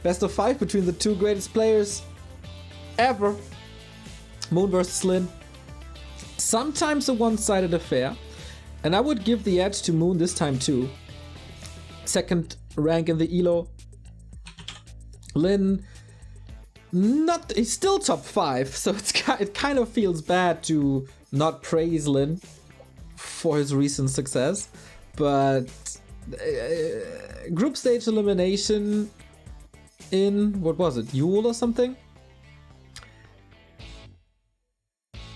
Best of 5 between the two greatest players ever. Moon versus Lin. Sometimes a one-sided affair. And I would give the edge to Moon this time too. Second rank in the ELO. Lin, he's still top 5, so it kind of feels bad to not praise Lin for his recent success. But group stage elimination in, what was it, Yule or something?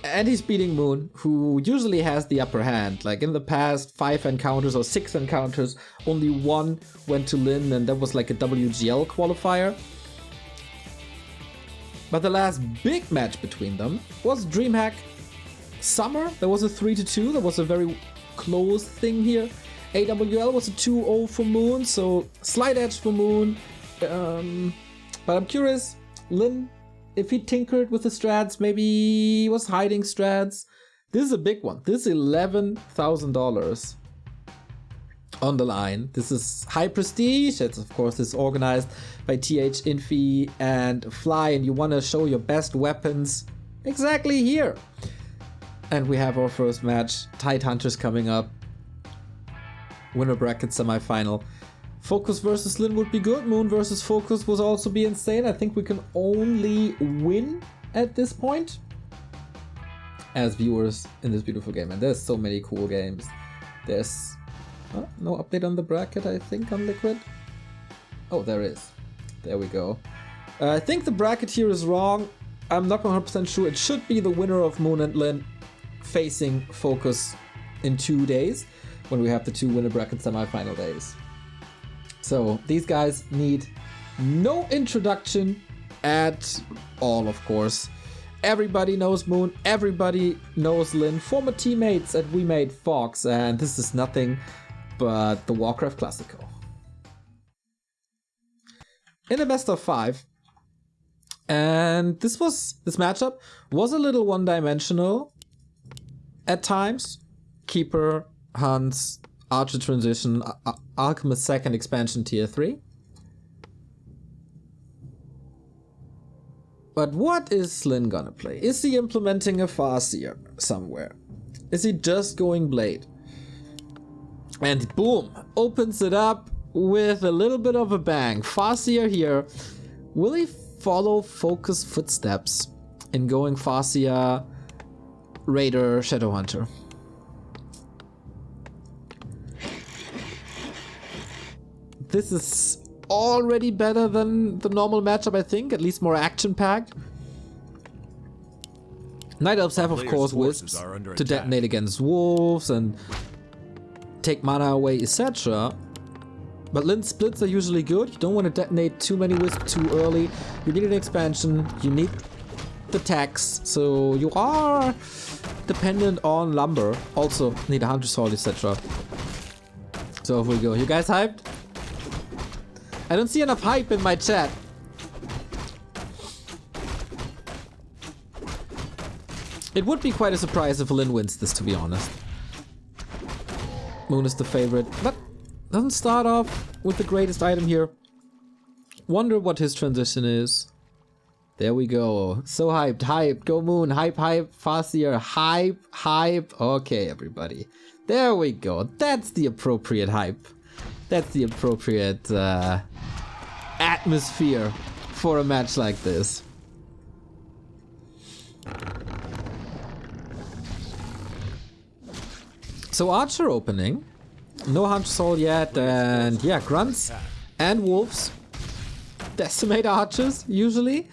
And he's beating Moon, who usually has the upper hand. Like in the past 5 encounters or 6 encounters, only 1 went to Lin, and that was like a WGL qualifier. But the last big match between them was DreamHack Summer. There was a 3-2. That was a very close thing here. AWL was a 2-0 for Moon, so slight edge for Moon. But I'm curious, Lin, if he tinkered with the strats, maybe he was hiding strats. This is a big one. This is $11,000 on the line. This is high prestige. It's of course is organized by TH Infi and Fly, and you want to show your best weapons exactly here. And we have our first match. Tidehunters coming up. Winner bracket semifinal. Focus versus Lin would be good. Moon versus Focus would also be insane. I think we can only win at this point as viewers in this beautiful game. And there's so many cool games. There's no update on the bracket, I think, on Liquid. Oh, there is. There we go. I think the bracket here is wrong. I'm not 100% sure. It should be the winner of Moon and Lin facing Focus in 2 days when we have the 2 winner bracket semifinal days. So these guys need no introduction at all, of course. Everybody knows Moon, everybody knows Lin, former teammates at We Made Fox, and this is nothing but the Warcraft Classical. In a best of 5. And this matchup was a little one-dimensional at times. Keeper, Hans, Archer transition, Alchemist second expansion tier 3. But what is Lin gonna play? Is he implementing a Farseer somewhere? Is he just going Blade? And boom, opens it up with a little bit of a bang. Farseer here. Will he follow Focus footsteps in going Farseer, Raider, Shadowhunter? This is already better than the normal matchup, I think. At least more action-packed. Night Elves have, of course, Wisps to detonate against Wolves and take mana away, etc. But Lin splits are usually good. You don't want to detonate too many Wisps too early. You need an expansion. You need the tax. So you are dependent on lumber. Also need a Hunter Sword, etc. So off we go. You guys hyped? I don't see enough hype in my chat. It would be quite a surprise if Lin wins this, to be honest. Moon is the favorite, but doesn't start off with the greatest item here. Wonder what his transition is. There we go. So hyped, hype, go Moon, hype, hype, Farseer, hype, hype. Okay, everybody. There we go. That's the appropriate hype. That's the appropriate atmosphere for a match like this. So Archer opening. No Hunter Soul yet, and yeah, Grunts and Wolves. Decimate Archers, usually.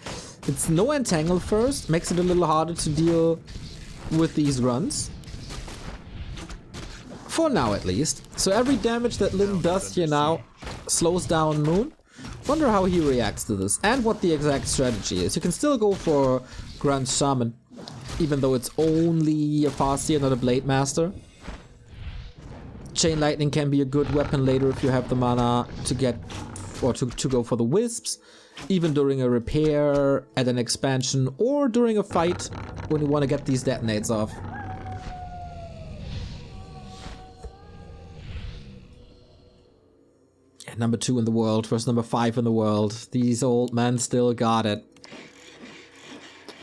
It's no Entangle first, makes it a little harder to deal with these runs. For now, at least. So every damage that Lin does here now slows down Moon. Wonder how he reacts to this and what the exact strategy is. You can still go for Grunt Shaman, even though it's only a Farseer, not a Blade Master. Chain Lightning can be a good weapon later if you have the mana to get or to go for the Wisps, even during a repair at an expansion or during a fight when you want to get these detonates off. And Number 2 in the world versus number 5 in the world. These old men still got it.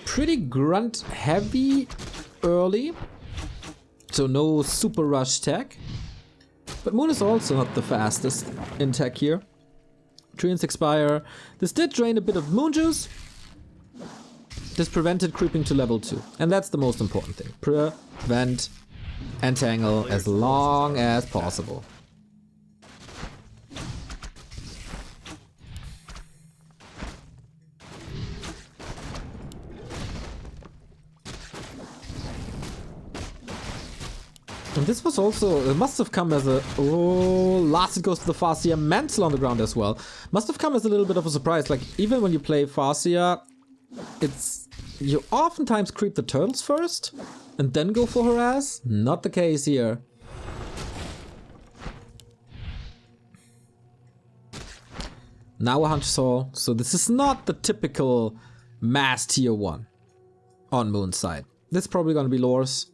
Pretty grunt heavy early. So no super rush tech. But Moon is also not the fastest in tech here. Treants expire. This did drain a bit of Moon juice. This prevented creeping to level 2. And that's the most important thing. Prevent entangle as long as possible. And this was also, it must have come as a, last it goes to the Farseer, Mantle on the ground as well. Must have come as a little bit of a surprise, like even when you play Farseer, you oftentimes creep the turtles first and then go for harass. Not the case here. Now a Hunter Soul, so this is not the typical mass tier 1 on Moon's side. This is probably gonna be Lore's.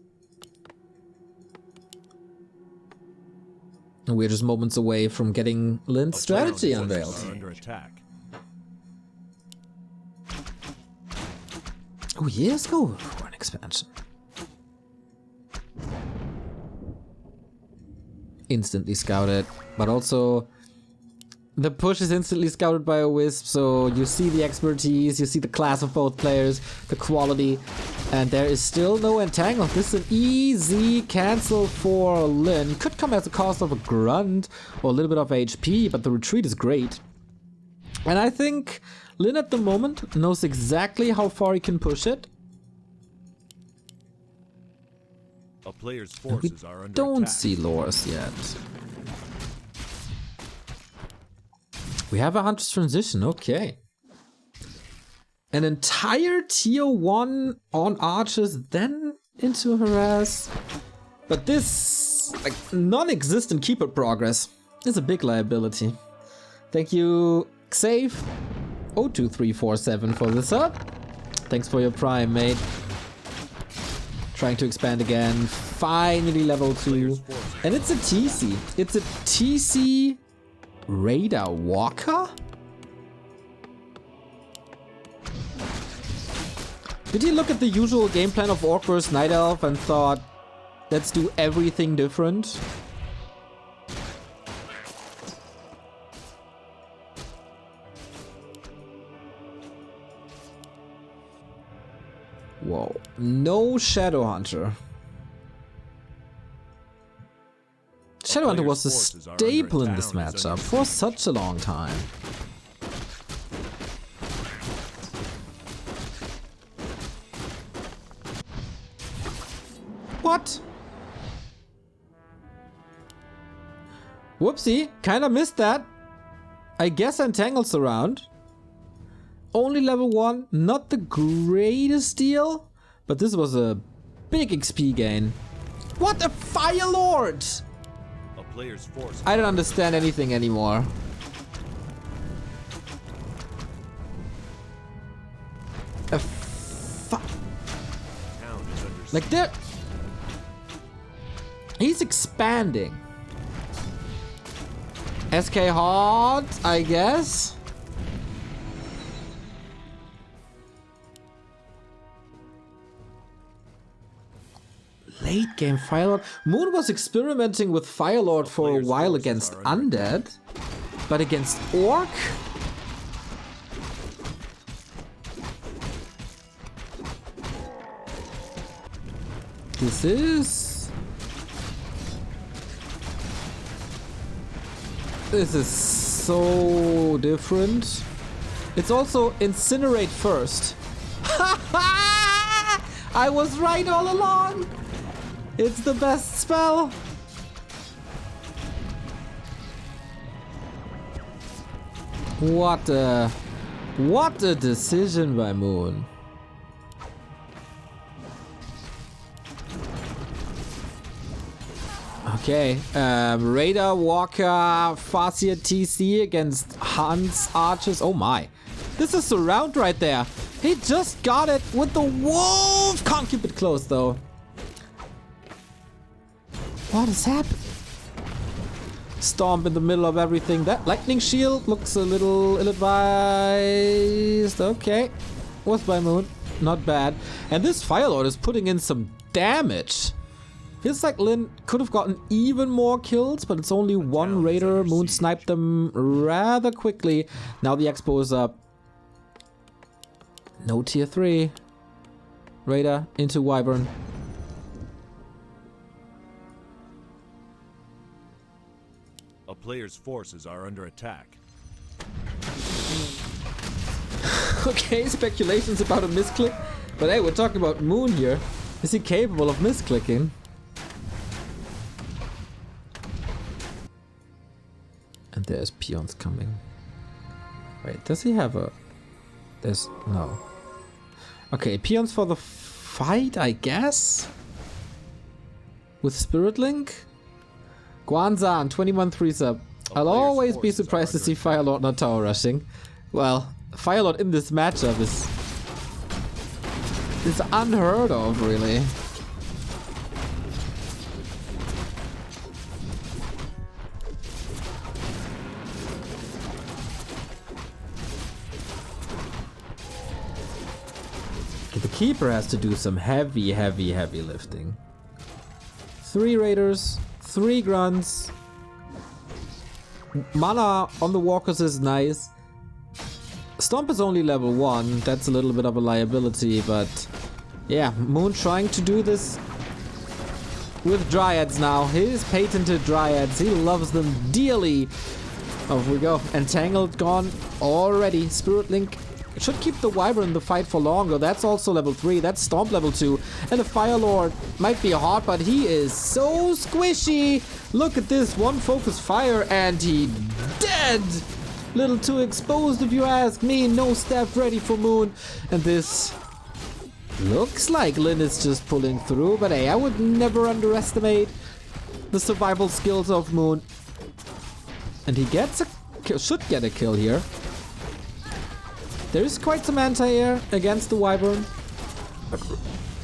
And we're just moments away from getting Lynn's strategy unveiled. Oh, yes, go for an expansion. Instantly scouted, but also the push is instantly scouted by a Wisp, so you see the expertise, you see the class of both players, the quality, and there is still no entangle. This is an easy cancel for Lynn. Could come at the cost of a grunt or a little bit of HP, but the retreat is great. And I think Lynn at the moment knows exactly how far he can push it. A player's forces are under Don't attack. see Lore's yet. We have a Hunter's Transition, okay. An entire tier 1 on archers, then into harass. But this, like, non-existent keeper progress is a big liability. Thank you, Xave 02347 for the sub. Thanks for your prime, mate. Trying to expand again. Finally level 2. And it's a TC. It's a TC Radar Walker? Did he look at the usual game plan of Orc vs Night Elf and thought, let's do everything different? Whoa, no Shadowhunter. Shadowhunter was a staple in this matchup for such a long time. What? Whoopsie, kinda missed that. I guess Entangle's around. Only level 1, not the greatest deal, but this was a big XP gain. What a Fire Lord! A player's force. I don't understand anything anymore. Like there... He's expanding. SK hard, I guess. Late game Firelord. Moon was experimenting with Firelord for a while against Undead, but against Orc? This is so different. It's also Incinerate first. I was right all along. It's the best spell. What a decision by Moon. Okay, Radar Walker Farseer TC against Hans Archers. Oh my. This is the round right there. He just got it with the wolf. Can't keep it close though. What is happening? Stomp in the middle of everything. That lightning shield looks a little ill-advised. Okay. Was by Moon. Not bad. And this Fire Lord is putting in some damage. Feels like Lin could have gotten even more kills, but it's only one Raider. Moon sniped them rather quickly. Now the Expo is up. No tier 3. Raider into Wyvern. A player's forces are under attack. Okay, speculations about a misclick. But hey, we're talking about Moon here. Is he capable of misclicking? And there's peons coming. Wait, does he have a... There's... No. Okay, peons for the fight, I guess? With Spirit Link? Guanzan, 21 3-sub. I'll always be surprised to see Firelord not tower rushing. Well, Firelord in this matchup is unheard of, really. The keeper has to do some heavy lifting. 3 raiders, 3 grunts. Mana on the walkers is nice. Stomp is only level 1, that's a little bit of a liability, but yeah, Moon trying to do this with Dryads now. His patented Dryads, he loves them dearly. Off we go. Entangled gone already. Spirit Link should keep the Wyvern in the fight for longer. That's also level 3. That's Stomp level 2. And the Fire Lord might be hot, but he is so squishy. Look at this. One focus fire and he dead. Little too exposed if you ask me. No step ready for Moon. And this looks like Lin is just pulling through. But hey, I would never underestimate the survival skills of Moon. And he gets a kill, should get a kill here. There is quite some anti-air against the Wyvern. But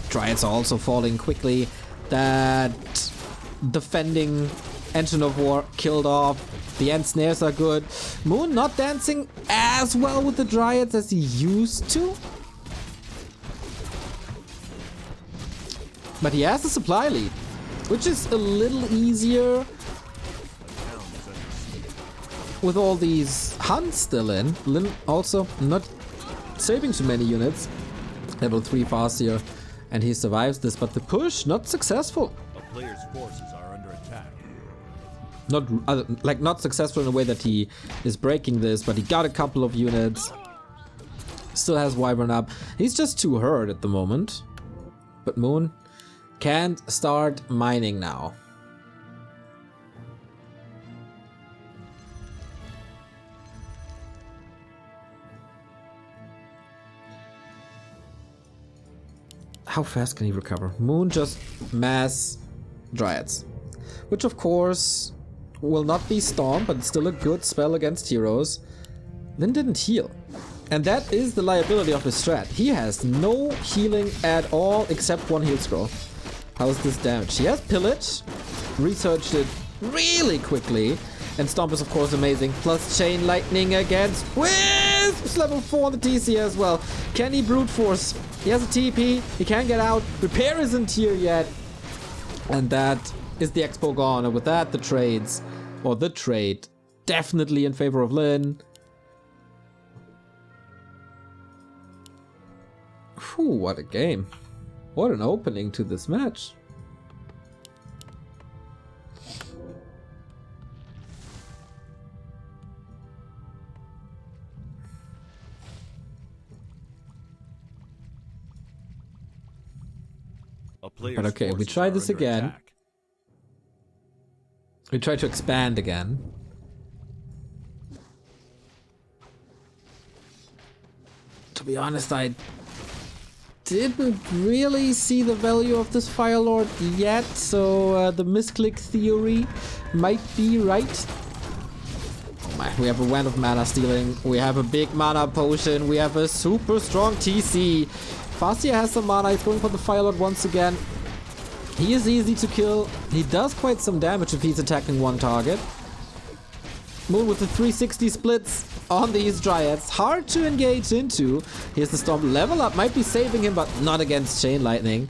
Dryads are also falling quickly. That defending Engine of War killed off. The end snares are good. Moon not dancing as well with the Dryads as he used to. But he has a supply lead, which is a little easier with all these hunts still in. Lin also not saving too many units. Level 3 Farseer, and he survives this, but the push not successful. A player's forces are under attack. Not successful in a way that he is breaking this, but he got a couple of units. Still has Wyvern up. He's just too hurt at the moment. But Moon can't start mining now. How fast can he recover? Moon just mass Dryads. Which of course will not be Storm, but it's still a good spell against heroes. Lin didn't heal. And that is the liability of his strat. He has no healing at all except 1 heal scroll. How's this damage? He has Pillage. Researched it really quickly. And Stomp is of course amazing. Plus Chain Lightning against Wisps! Level 4 on the TC as well. Can he brute force? He has a TP. He can't get out. Repair isn't here yet. And that is the Expo gone. And with that, the trades, or the trade, definitely in favor of Lin. Whew, what a game. What an opening to this match. But okay, we try this again. Attack. We try to expand again. To be honest, I didn't really see the value of this Fire Lord yet, so the misclick theory might be right. Oh my, we have a wand of mana stealing, we have a big mana potion, we have a super strong TC. Farseer has some mana, he's going for the Fire Lord once again. He is easy to kill, he does quite some damage if he's attacking one target. Moon with the 360 splits on these Dryads. Hard to engage into. Here's the Storm. Level up might be saving him, but not against Chain Lightning.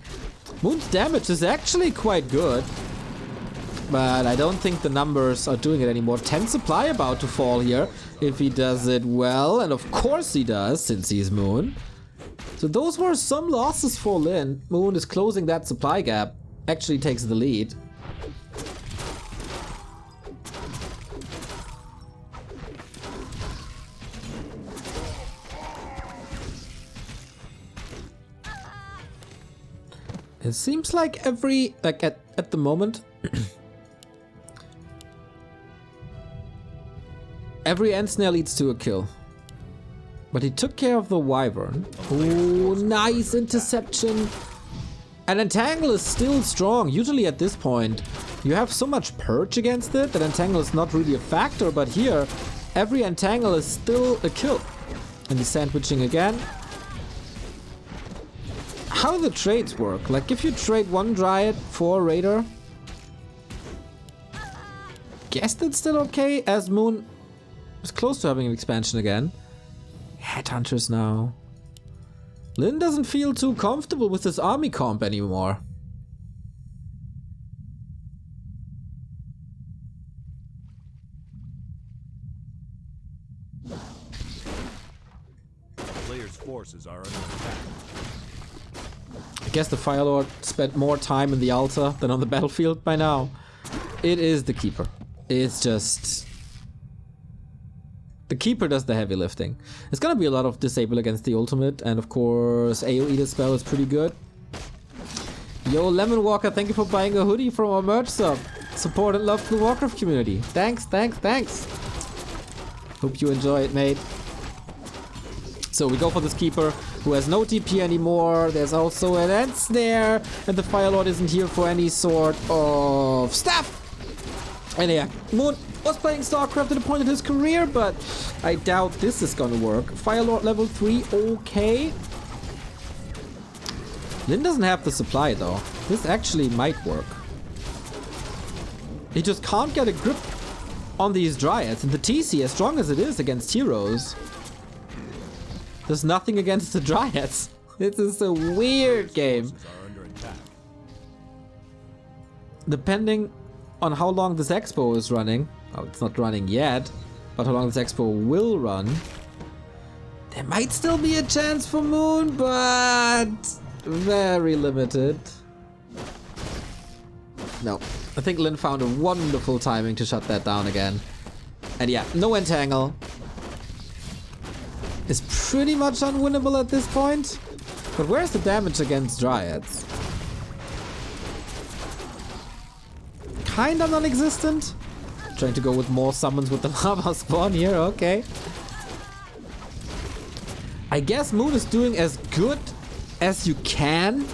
Moon's damage is actually quite good. But I don't think the numbers are doing it anymore. 10 supply about to fall here if he does it well. And of course he does, since he's Moon. So those were some losses for Lin. Moon is closing that supply gap. Actually takes the lead. It seems like at the moment, every end snare leads to a kill. But he took care of the Wyvern. Oh, nice interception. And Entangle is still strong. Usually at this point, you have so much purge against it that Entangle is not really a factor. But here, every Entangle is still a kill. And he's sandwiching again. How do the trades work? Like, if you trade one Dryad for a Raider, guess that's still okay, as Moon is close to having an expansion again. Headhunters now. Lin doesn't feel too comfortable with this army comp anymore. Players' forces are under attack. I guess the Fire Lord spent more time in the altar than on the battlefield by now. It is the Keeper. It's just... the Keeper does the heavy lifting. It's gonna be a lot of disable against the ultimate, and of course AoE the spell is pretty good. Yo, Lemon Walker, thank you for buying a hoodie from our merch sub. Support and love the Warcraft community. Thanks, thanks, thanks. Hope you enjoy it, mate. So we go for this Keeper, who has no TP anymore. There's also an end snare, and the Fire Lord isn't here for any sort of staff. And yeah, Moon was playing StarCraft at a point in his career, but I doubt this is gonna work. Fire Lord level 3, okay. Lin doesn't have the supply though. This actually might work. He just can't get a grip on these Dryads, and the TC, as strong as it is against heroes, there's nothing against the Dryads. This is a weird game. Depending on how long this expo is running, oh, it's not running yet, but how long this expo will run, there might still be a chance for Moon, but very limited. No, I think Lin found a wonderful timing to shut that down again. And yeah, no Entangle. Is pretty much unwinnable at this point. But where's the damage against Dryads? Kinda non-existent. Trying to go with more summons with the lava spawn here, okay. I guess Moon is doing as good as you can.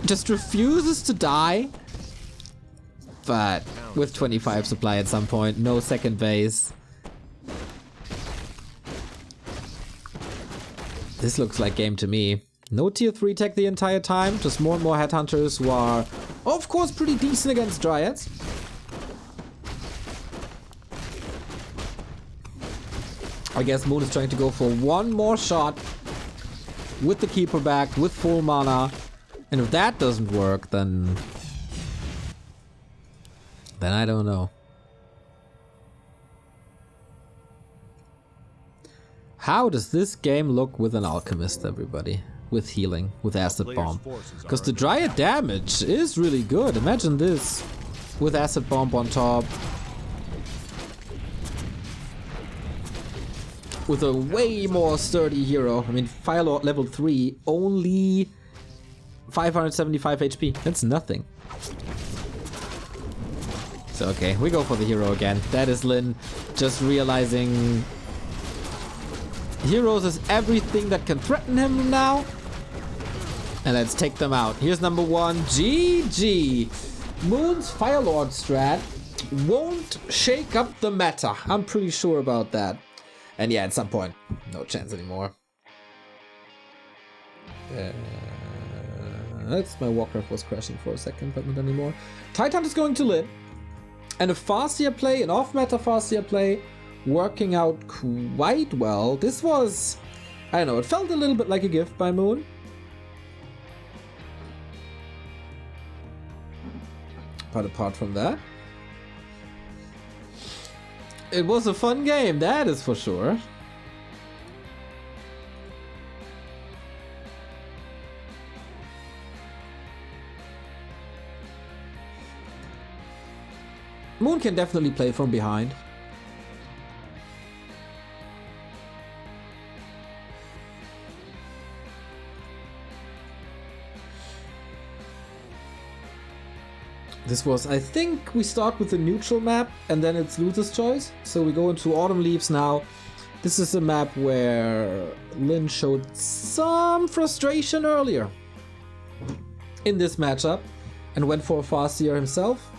Just refuses to die. But with 25 supply at some point, no second base. This looks like game to me. No tier 3 tech the entire time, just more and more headhunters who are, of course, pretty decent against Dryads. I guess Moon is trying to go for one more shot with the Keeper back, with full mana. And if that doesn't work, then I don't know. How does this game look with an Alchemist, everybody? With healing, with Acid Bomb. Because the Dryad damage is really good. Imagine this with Acid Bomb on top. With a way more sturdy hero. I mean, Fire Lord level 3, only 575 HP. That's nothing. So okay, we go for the hero again. That is Lin just realizing heroes is everything that can threaten him now. And let's take them out. Here's number 1. GG. Moon's Fire Lord strat won't shake up the meta. I'm pretty sure about that. And yeah, at some point, no chance anymore. That's my Warcraft was crashing for a second, but not anymore. Titan is going to Lin. And a Farseer play, an off-meta Farseer play, working out quite well. This was, I don't know, it felt a little bit like a gift by Moon. But apart from that, it was a fun game, that is for sure. Moon can definitely play from behind. This was, I think we start with the neutral map and then it's loser's choice. So we go into Autumn Leaves now. This is a map where Lin showed some frustration earlier in this matchup and went for a Farseer himself.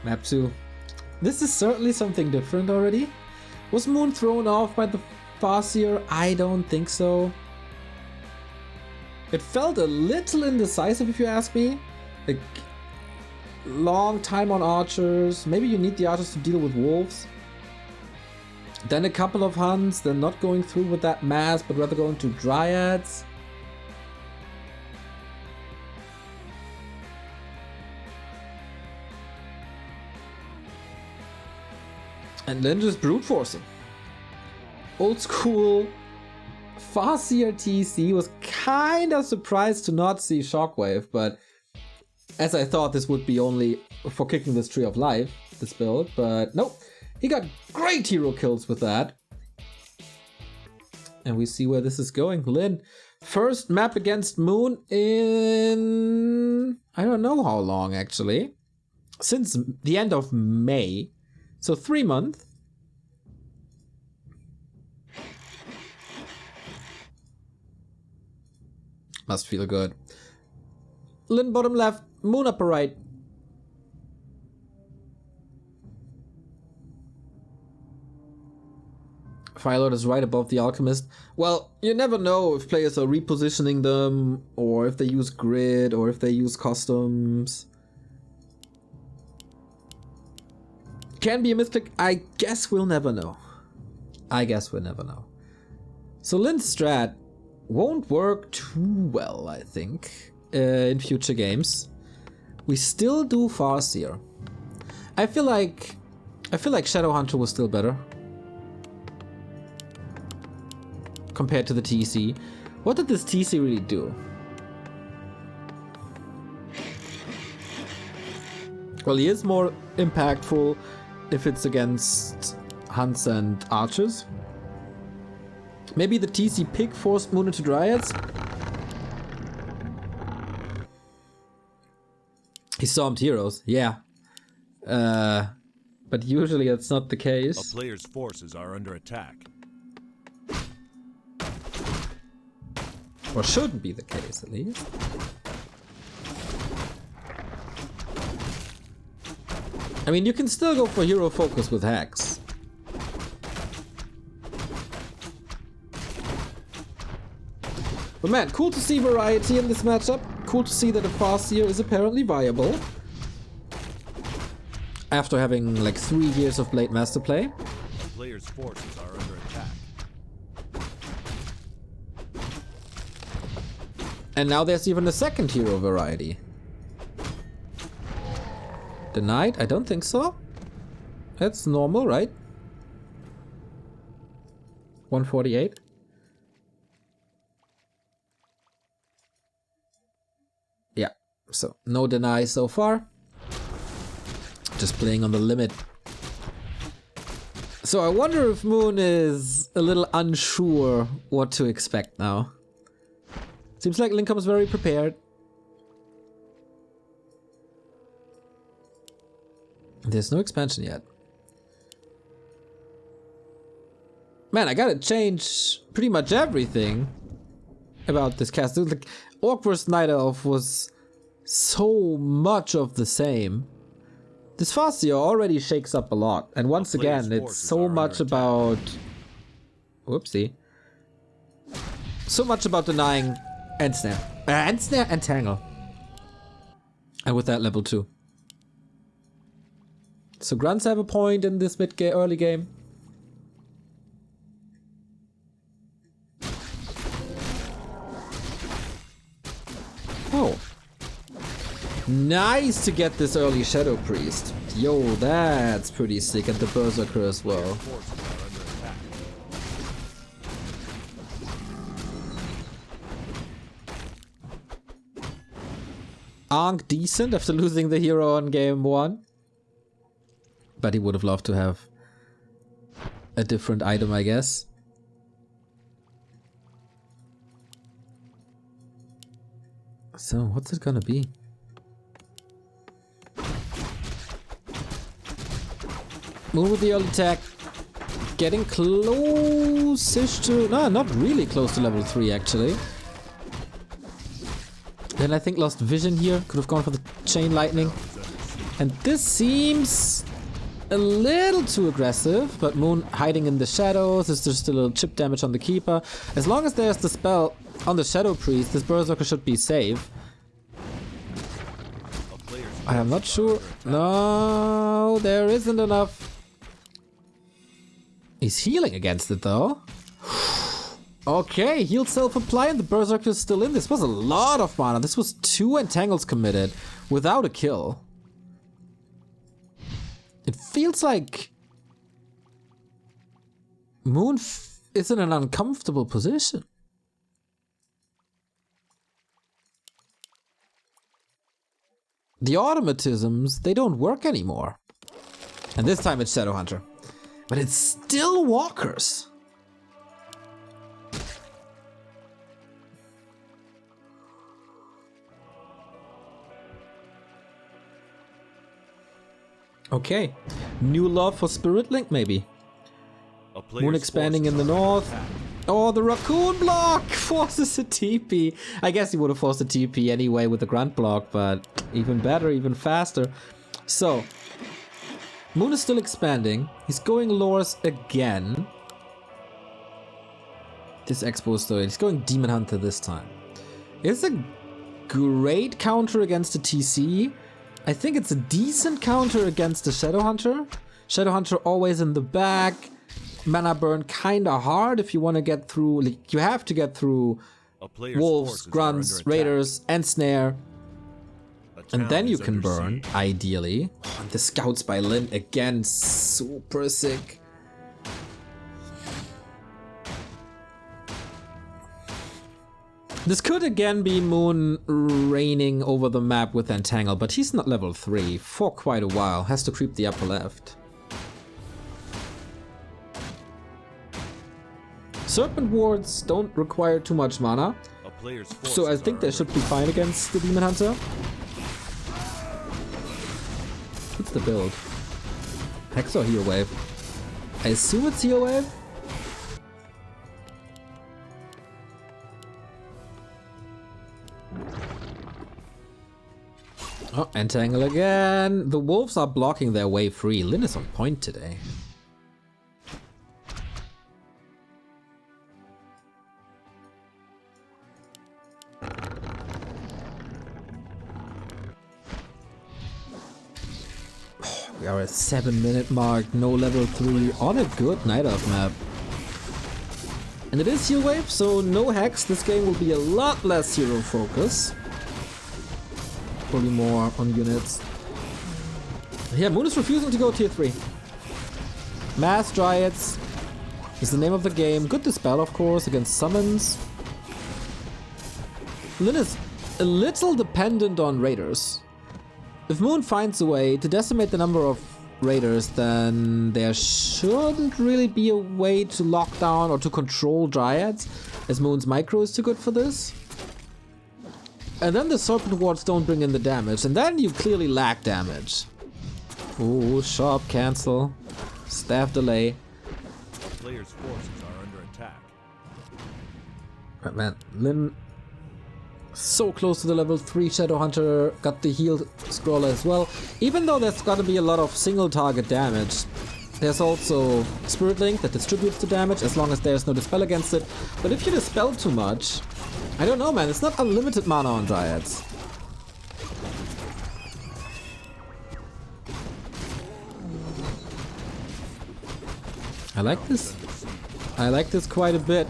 Map 2. This is certainly something different already. Was Moon thrown off by the Farseer? I don't think so. It felt a little indecisive if you ask me. Like, long time on archers. Maybe you need the archers to deal with wolves. Then a couple of hunts, then not going through with that mass, but rather going to dryads. And then just brute forcing. Old school Farseer TC. Was kind of surprised to not see Shockwave, but as I thought this would be only for kicking this Tree of Life, this build, but nope. He got great hero kills with that. And we see where this is going. Lin, first map against Moon in, I don't know how long actually. Since the end of May. So 3 months. Must feel good. Lin bottom left, Moon upper right. Firelord is right above the Alchemist. Well, you never know if players are repositioning them, or if they use grid, or if they use customs. Can be a misclick. I guess we'll never know. So Lin's strat won't work too well, I think, in future games. We still do Farseer. I feel like Shadowhunter was still better compared to the TC. What did this TC really do? Well, he is more impactful if it's against hunts and archers. Maybe the TC pick forced Moon into dryads. He stormed heroes, yeah. But usually that's not the case. A player's forces are under attack. Or shouldn't be the case, at least. I mean, you can still go for hero focus with hacks. But man, cool to see variety in this matchup. Cool to see that a Farseer is apparently viable. After having like 3 years of Blade Master play. The player's forces are under attack. And now there's even a second hero variety. Denied? I don't think so. That's normal, right? 148. Yeah, so no deny so far. Just playing on the limit. So I wonder if Moon is a little unsure what to expect now. Seems like Lincoln was very prepared. There's no expansion yet. Man, I gotta change pretty much everything about this cast. Like, Orc vs. Night Elf was so much of the same. This Farseer already shakes up a lot. And once again, it's so much about... Whoopsie. So much about denying Ensnare. Ensnare and Tangle. And with that, level 2. So Grunts have a point in this mid-game, early game. Oh. Nice to get this early Shadow Priest. Yo, that's pretty sick. And the Berserker as well. Ankh decent after losing the hero on game 1. But he would have loved to have a different item, I guess. So, what's it gonna be? Move with the early attack. Getting close-ish to... No, not really close to level 3, actually. Then I think lost vision here. Could have gone for the chain lightning. And this seems a little too aggressive. But Moon hiding in the shadows. There's just a little chip damage on the Keeper. As long as there's the spell on the Shadow Priest, this Berserker should be safe. I am not sure. No, there isn't enough. He's healing against it though. Okay, heal self-apply and the Berserker is still in. This was a lot of mana. This was 2 Entangles committed without a kill. It feels like Moon is in an uncomfortable position. The automatisms, they don't work anymore. And this time it's Shadowhunter. But it's still walkers. Okay. New love for Spirit Link, maybe. Moon expanding in the north. Oh, the raccoon block forces a TP. I guess he would have forced a TP anyway with the grunt block, but even better, even faster. So, Moon is still expanding. He's going lores again. This Expo story. He's going Demon Hunter this time. It's a great counter against the TC. I think it's a decent counter against the Shadowhunter. Shadowhunter always in the back. Mana burn kinda hard if you want to get through. Like, you have to get through wolves, grunts, raiders, and snare. And then you can burn, ideally. Oh, the scouts by Lin again, super sick. This could again be Moon reigning over the map with Entangle, but he's not level 3 for quite a while. Has to creep the upper left. Serpent wards don't require too much mana, so I think they should be fine against the Demon Hunter. What's the build? Hex or Heal Wave? I assume it's Heal Wave? Oh, Entangle again. The wolves are blocking their way free. Lin is on point today. We are at 7-minute mark, no level 3, on a good Night Elf map. And it is Heal Wave, so no Hex. This game will be a lot less hero focus. Probably more on units. Yeah, Moon is refusing to go tier 3. Mass Dryads is the name of the game. Good dispel, of course, against summons. Lin is a little dependent on raiders. If Moon finds a way to decimate the number of raiders, then there shouldn't really be a way to lock down or to control Dryads, as Moon's micro is too good for this. And then the Serpent wards don't bring in the damage, and then you clearly lack damage. Ooh, sharp cancel. Staff delay. Players' forces are under attack. Right, man. Lin So close to the level 3 Shadowhunter, got the heal scroller as well. Even though there's gonna be a lot of single target damage, there's also Spirit Link that distributes the damage as long as there's no dispel against it. But if you dispel too much, I don't know, man, it's not unlimited mana on Dryads. I like this. I like this quite a bit.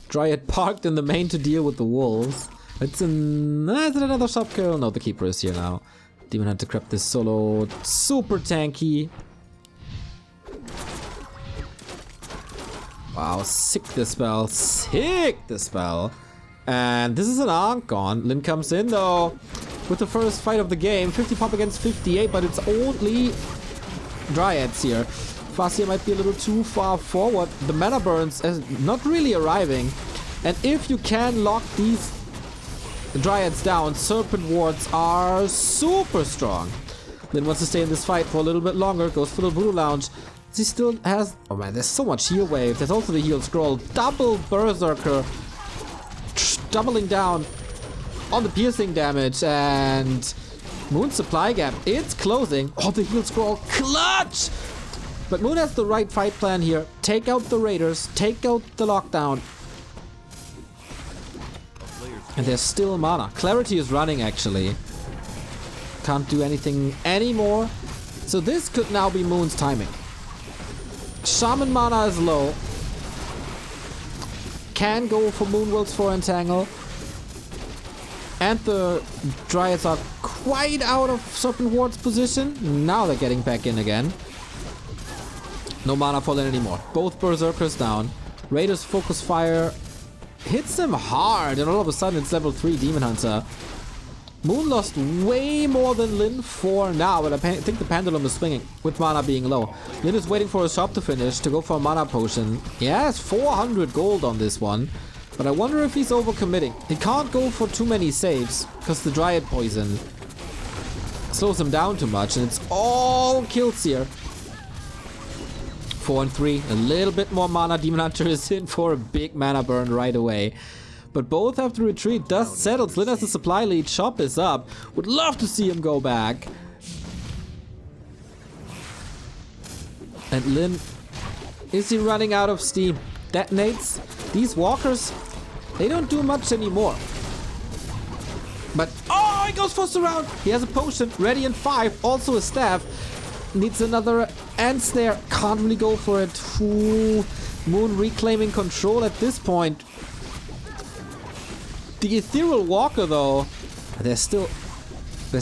Dryad parked in the main to deal with the wolves. Is it another shop girl? No, the keeper is here now. Demon Hunter grabbed this solo. Super tanky. Wow, sick dispel. Sick dispel. And this is an Ankon. Lin comes in though with the first fight of the game. 50 pop against 58, but it's only Dryads here. Farseer might be a little too far forward. The mana burns is not really arriving. And if you can lock these Dryads down, Serpent Wards are super strong. Lin wants to stay in this fight for a little bit longer. Goes for the Voodoo Lounge. He still has... Oh man, there's so much heal wave. There's also the heal scroll. Double Berserker. Doubling down on the piercing damage. And Moon's supply gap. It's closing. Oh, the heal scroll. Clutch! But Moon has the right fight plan here. Take out the Raiders. Take out the lockdown. And there's still mana. Clarity is running actually. Can't do anything anymore. So this could now be Moon's timing. Shaman mana is low. Can go for Moonwells for Entangle. And the Dryads are quite out of Serpent Ward's position. Now they're getting back in again. No mana for Lin anymore. Both Berserkers down. Raiders focus fire. Hits him hard. And all of a sudden it's level 3 Demon Hunter. Moon lost way more than Lin for now. But I think the pendulum is swinging with mana being low. Lin is waiting for his shop to finish to go for a mana potion. He has 400 gold on this one. But I wonder if he's overcommitting. He can't go for too many saves. Because the Dryad poison slows him down too much. And it's all kills here. 4 and 3, a little bit more mana. Demon Hunter is in for a big mana burn right away. But both have to retreat. Dust settles. Lin has the supply lead. Shop is up. Would love to see him go back. And Lin, is he running out of steam? Detonates. These walkers, they don't do much anymore. But, oh, he goes for surround. He has a potion, ready in 5, also a staff. Needs another ants there. Can't really go for it. Ooh, Moon reclaiming control at this point. The Ethereal Walker though, there's still a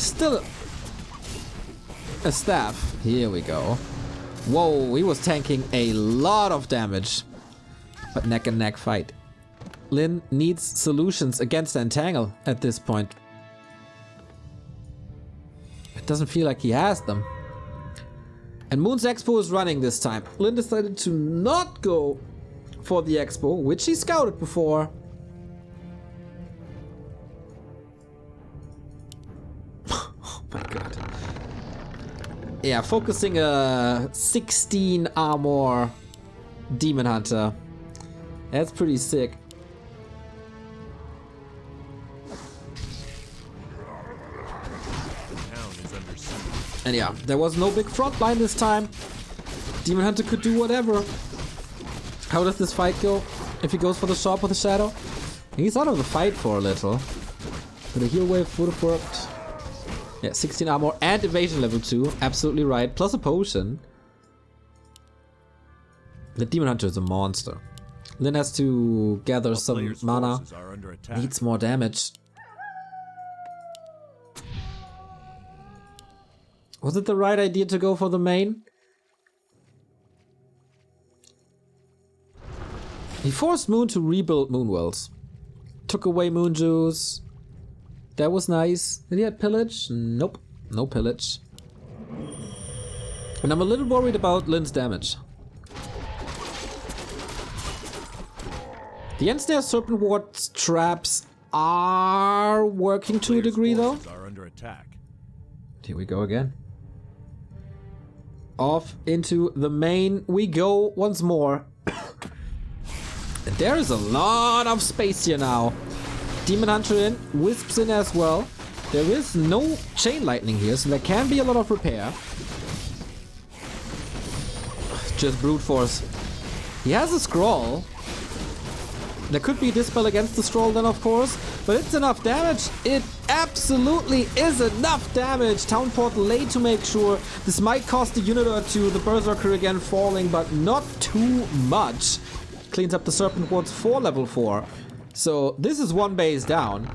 staff. Here we go. Whoa, he was tanking a lot of damage. But neck and neck fight. Lin needs solutions against Entangle at this point. It doesn't feel like he has them. And Moon's Expo is running this time. Lin decided to not go for the Expo, which he scouted before. Oh my god. Yeah, focusing a 16 armor Demon Hunter. That's pretty sick. And yeah, there was no big front line this time. Demon Hunter could do whatever. How does this fight go? If he goes for the shop with the shadow? He's out of the fight for a little. But a heal wave would have worked. Yeah, 16 armor and evasion level 2. Absolutely right. Plus a potion. The Demon Hunter is a monster. Lin has to gather some mana. Needs more damage. Was it the right idea to go for the main? He forced Moon to rebuild Moonwells. Took away Moon Juice. That was nice. Did he have pillage? Nope. No pillage. And I'm a little worried about Lin's damage. The Ensnare Serpent Ward's traps are working to a degree though. Here we go again. Off into the main we go once more. There is a lot of space here now. Demon Hunter in, Wisps in as well. There is no Chain Lightning here, so there can be a lot of repair. Just brute force. He has a scroll. There could be a Dispel against the scroll then, of course, but it's enough damage. It absolutely is enough damage. Town Portal late to make sure. This might cost a unit or two. The Berserker again falling, but not too much. Cleans up the Serpent Wards for level 4. So this is one base down.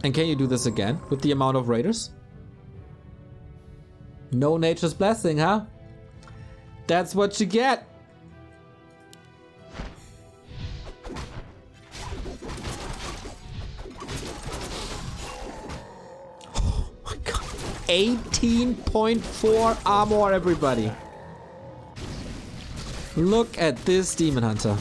And can you do this again with the amount of raiders? No Nature's Blessing, huh? That's what you get. Oh my god. 18.4 armor, everybody. Look at this Demon Hunter.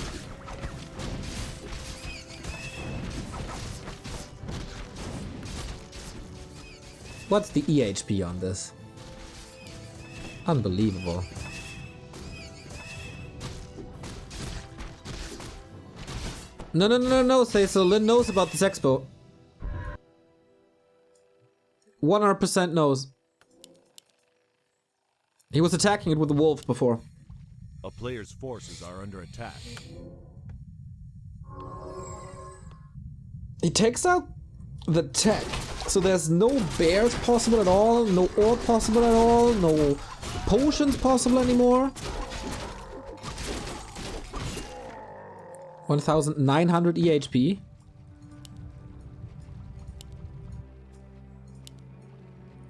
What's the EHP on this? Unbelievable. No, say so. Lynn knows about this expo. 100% knows. He was attacking it with the wolf before. A player's forces are under attack. He takes out the tech. So there's no bears possible at all, no ore possible at all, no potions possible anymore. 1900 EHP.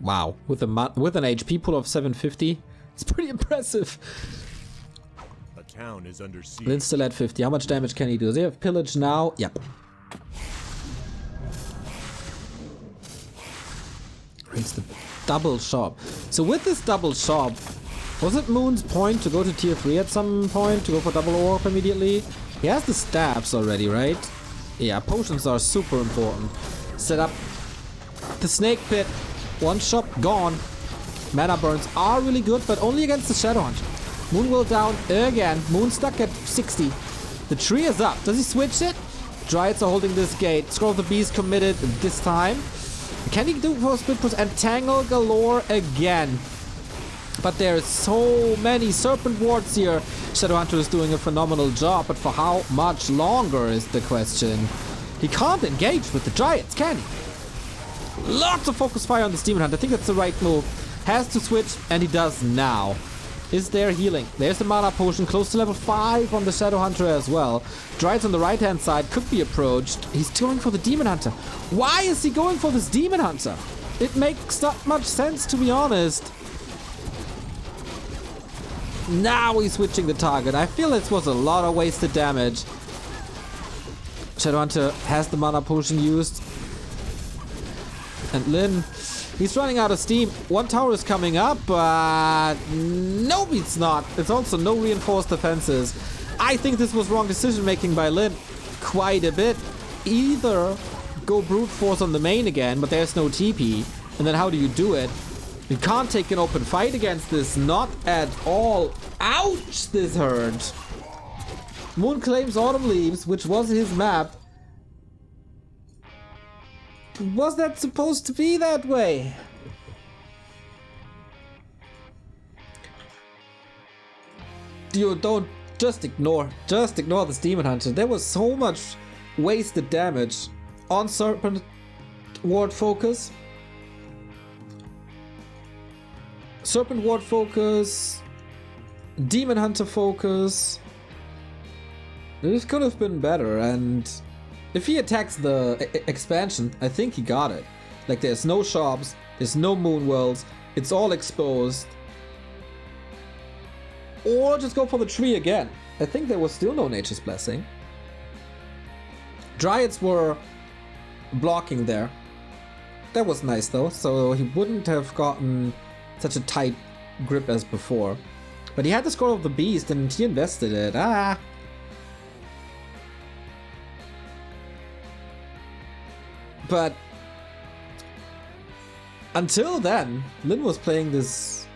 Wow, with an HP pool of 750, it's pretty impressive. A town is under siege. Lynn's still at 50. How much damage can he do? Does he have pillage now? Yep. It's the double shop. So with this double shop, was it Moon's point to go to tier 3 at some point? To go for double orb immediately? He has the stabs already, right? Yeah, potions are super important. Set up the snake pit. One shop gone. Mana burns are really good, but only against the Shadow Hunter. Moon will down again. Moon stuck at 60. The tree is up. Does he switch it? Dryads are holding this gate. Scroll of the Beast committed this time. Can he do for split push? And Tangle galore again. But there's so many Serpent Wards here. Shadowhunter is doing a phenomenal job, but for how much longer is the question. He can't engage with the Dryads, can he? Lots of focus fire on this Demon Hunter. I think that's the right move. Has to switch, and he does now. Is there healing? There's the mana potion, close to level 5 on the Shadow Hunter as well. Dryads on the right hand side could be approached. He's going for the Demon Hunter. Why is he going for this Demon Hunter? It makes not much sense, to be honest. Now he's switching the target. I feel this was a lot of wasted damage. Shadow Hunter has the mana potion used. And Lynn, he's running out of steam. One tower is coming up, but no, it's not. It's also no reinforced defenses. I think this was wrong decision making by Lynn quite a bit. Either go brute force on the main again, but there's no TP. And then how do you do it? You can't take an open fight against this. Not at all. Ouch, this hurt. Moon claims Autumn Leaves, which was his map. Was that supposed to be that way? You don't just ignore this Demon Hunter. There was so much wasted damage on Serpent Ward focus. Serpent Ward focus, Demon Hunter focus. This could have been better, and if he attacks the expansion, I think he got it. Like, there's no shops, there's no moon worlds, it's all exposed. Or just go for the tree again. I think there was still no Nature's Blessing. Dryads were blocking there. That was nice though, so he wouldn't have gotten such a tight grip as before. But he had the Scroll of the Beast and he invested it. But until then, Lynn was playing this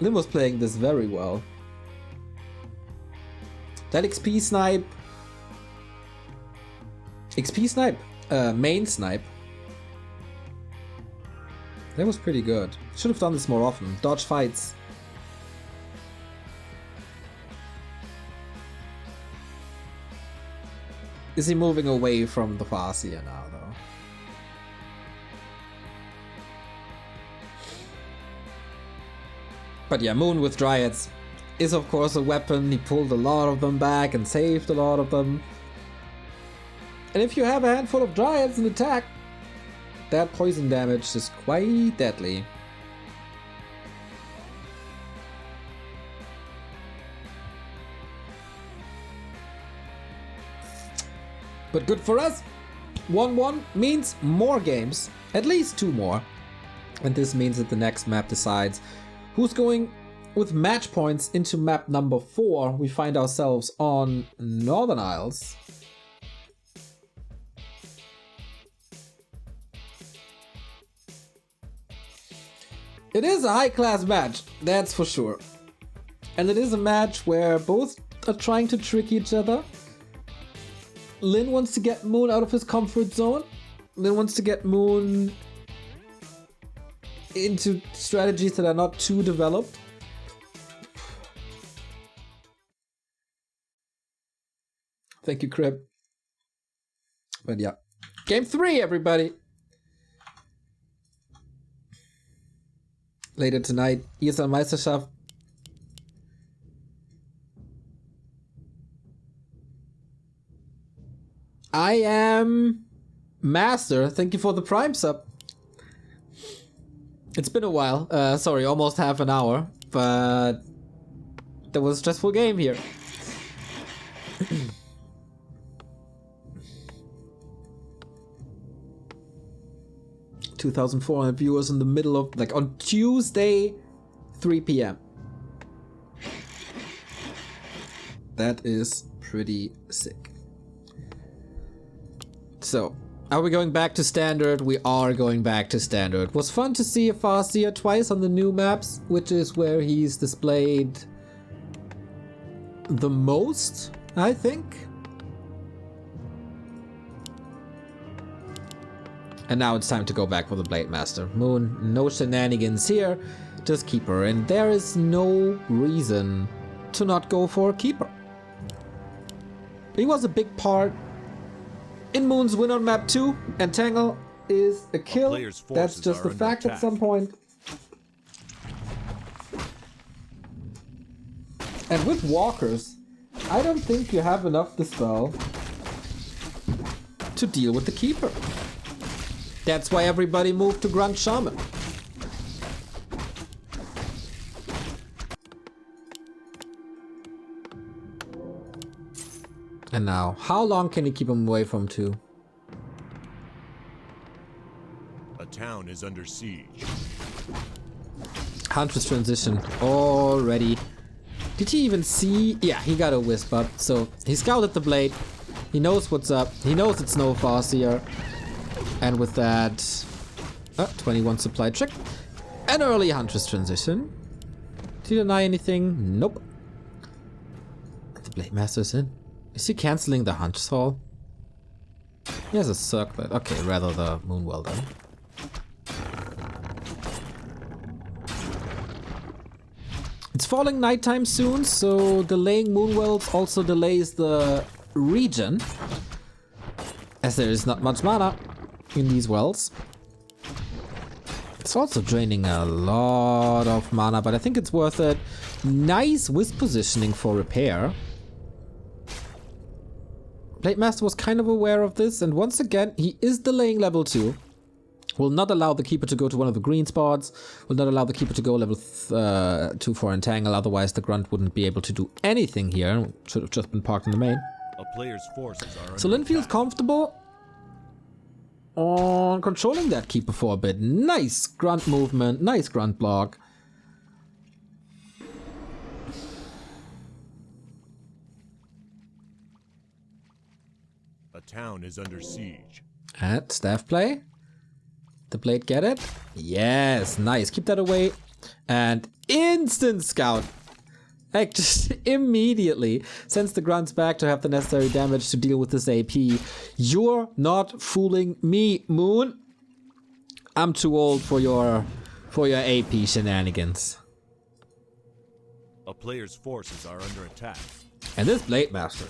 very well. That XP snipe XP snipe. Main snipe. That was pretty good. Should have done this more often. Dodge fights. Is he moving away from the Farseer now, though? But yeah, Moon with Dryads is of course a weapon. He pulled a lot of them back and saved a lot of them. And if you have a handful of Dryads in attack, that poison damage is quite deadly. But good for us. 1-1 means more games, at least 2 more. And this means that the next map decides who's going with match points into map number 4. We find ourselves on Northern Isles. It is a high-class match, that's for sure. And it is a match where both are trying to trick each other. Lin wants to get Moon out of his comfort zone. Lin wants to get Moon into strategies that are not too developed. Thank you, Crib. But yeah. Game 3, everybody! Later tonight, ESL Meisterschaft. I am Master. Thank you for the Prime sub. It's been a while. Sorry, almost half an hour. But there was a stressful game here. 2,400 viewers in the middle of, like, on Tuesday, 3 p.m. That is pretty sick. So, are we going back to standard? We are going back to standard. Was fun to see a Farseer twice on the new maps, which is where he's displayed the most, I think. And now it's time to go back for the Blade Master. Moon, no shenanigans here, just Keeper. And there is no reason to not go for a Keeper. He was a big part in Moon's win on map 2, and Tangle is a kill. That's just a fact at some point. And with Walkers, I don't think you have enough Dispel to deal with the Keeper. That's why everybody moved to Grunt Shaman. And now, how long can you keep him away from 2? A town is under siege. Huntress transition already. Did he even see? Yeah, he got a wisp up. So he scouted the blade. He knows what's up. He knows it's no Farseer. And with that, 21 supply trick. An early Huntress transition. Did he deny anything? Nope. The Blade Master's in. Is he cancelling the Huntress Hall? He has a circlet. Okay, rather the Moon Welder. It's falling nighttime soon, so delaying Moonwells also delays the regen, as there is not much mana in these wells. It's also draining a lot of mana, but I think it's worth it. Nice wisp positioning for repair. Blade Master was kind of aware of this, and once again, he is delaying level 2. Will not allow the Keeper to go to one of the green spots. Will not allow the Keeper to go level 2 for Entangle, otherwise the Grunt wouldn't be able to do anything here. Should have just been parked in the main. A player's forces are so Lin feels comfortable on controlling that Keeper for a bit. Nice Grunt movement, nice Grunt block. A town is under siege. At staff play. The Blade get it? Yes, nice. Keep that away. And instant scout. Like, just immediately sends the grunts back to have the necessary damage to deal with this AP. You're not fooling me, Moon. I'm too old for your AP shenanigans. A player's forces are under attack. And this Blade Master,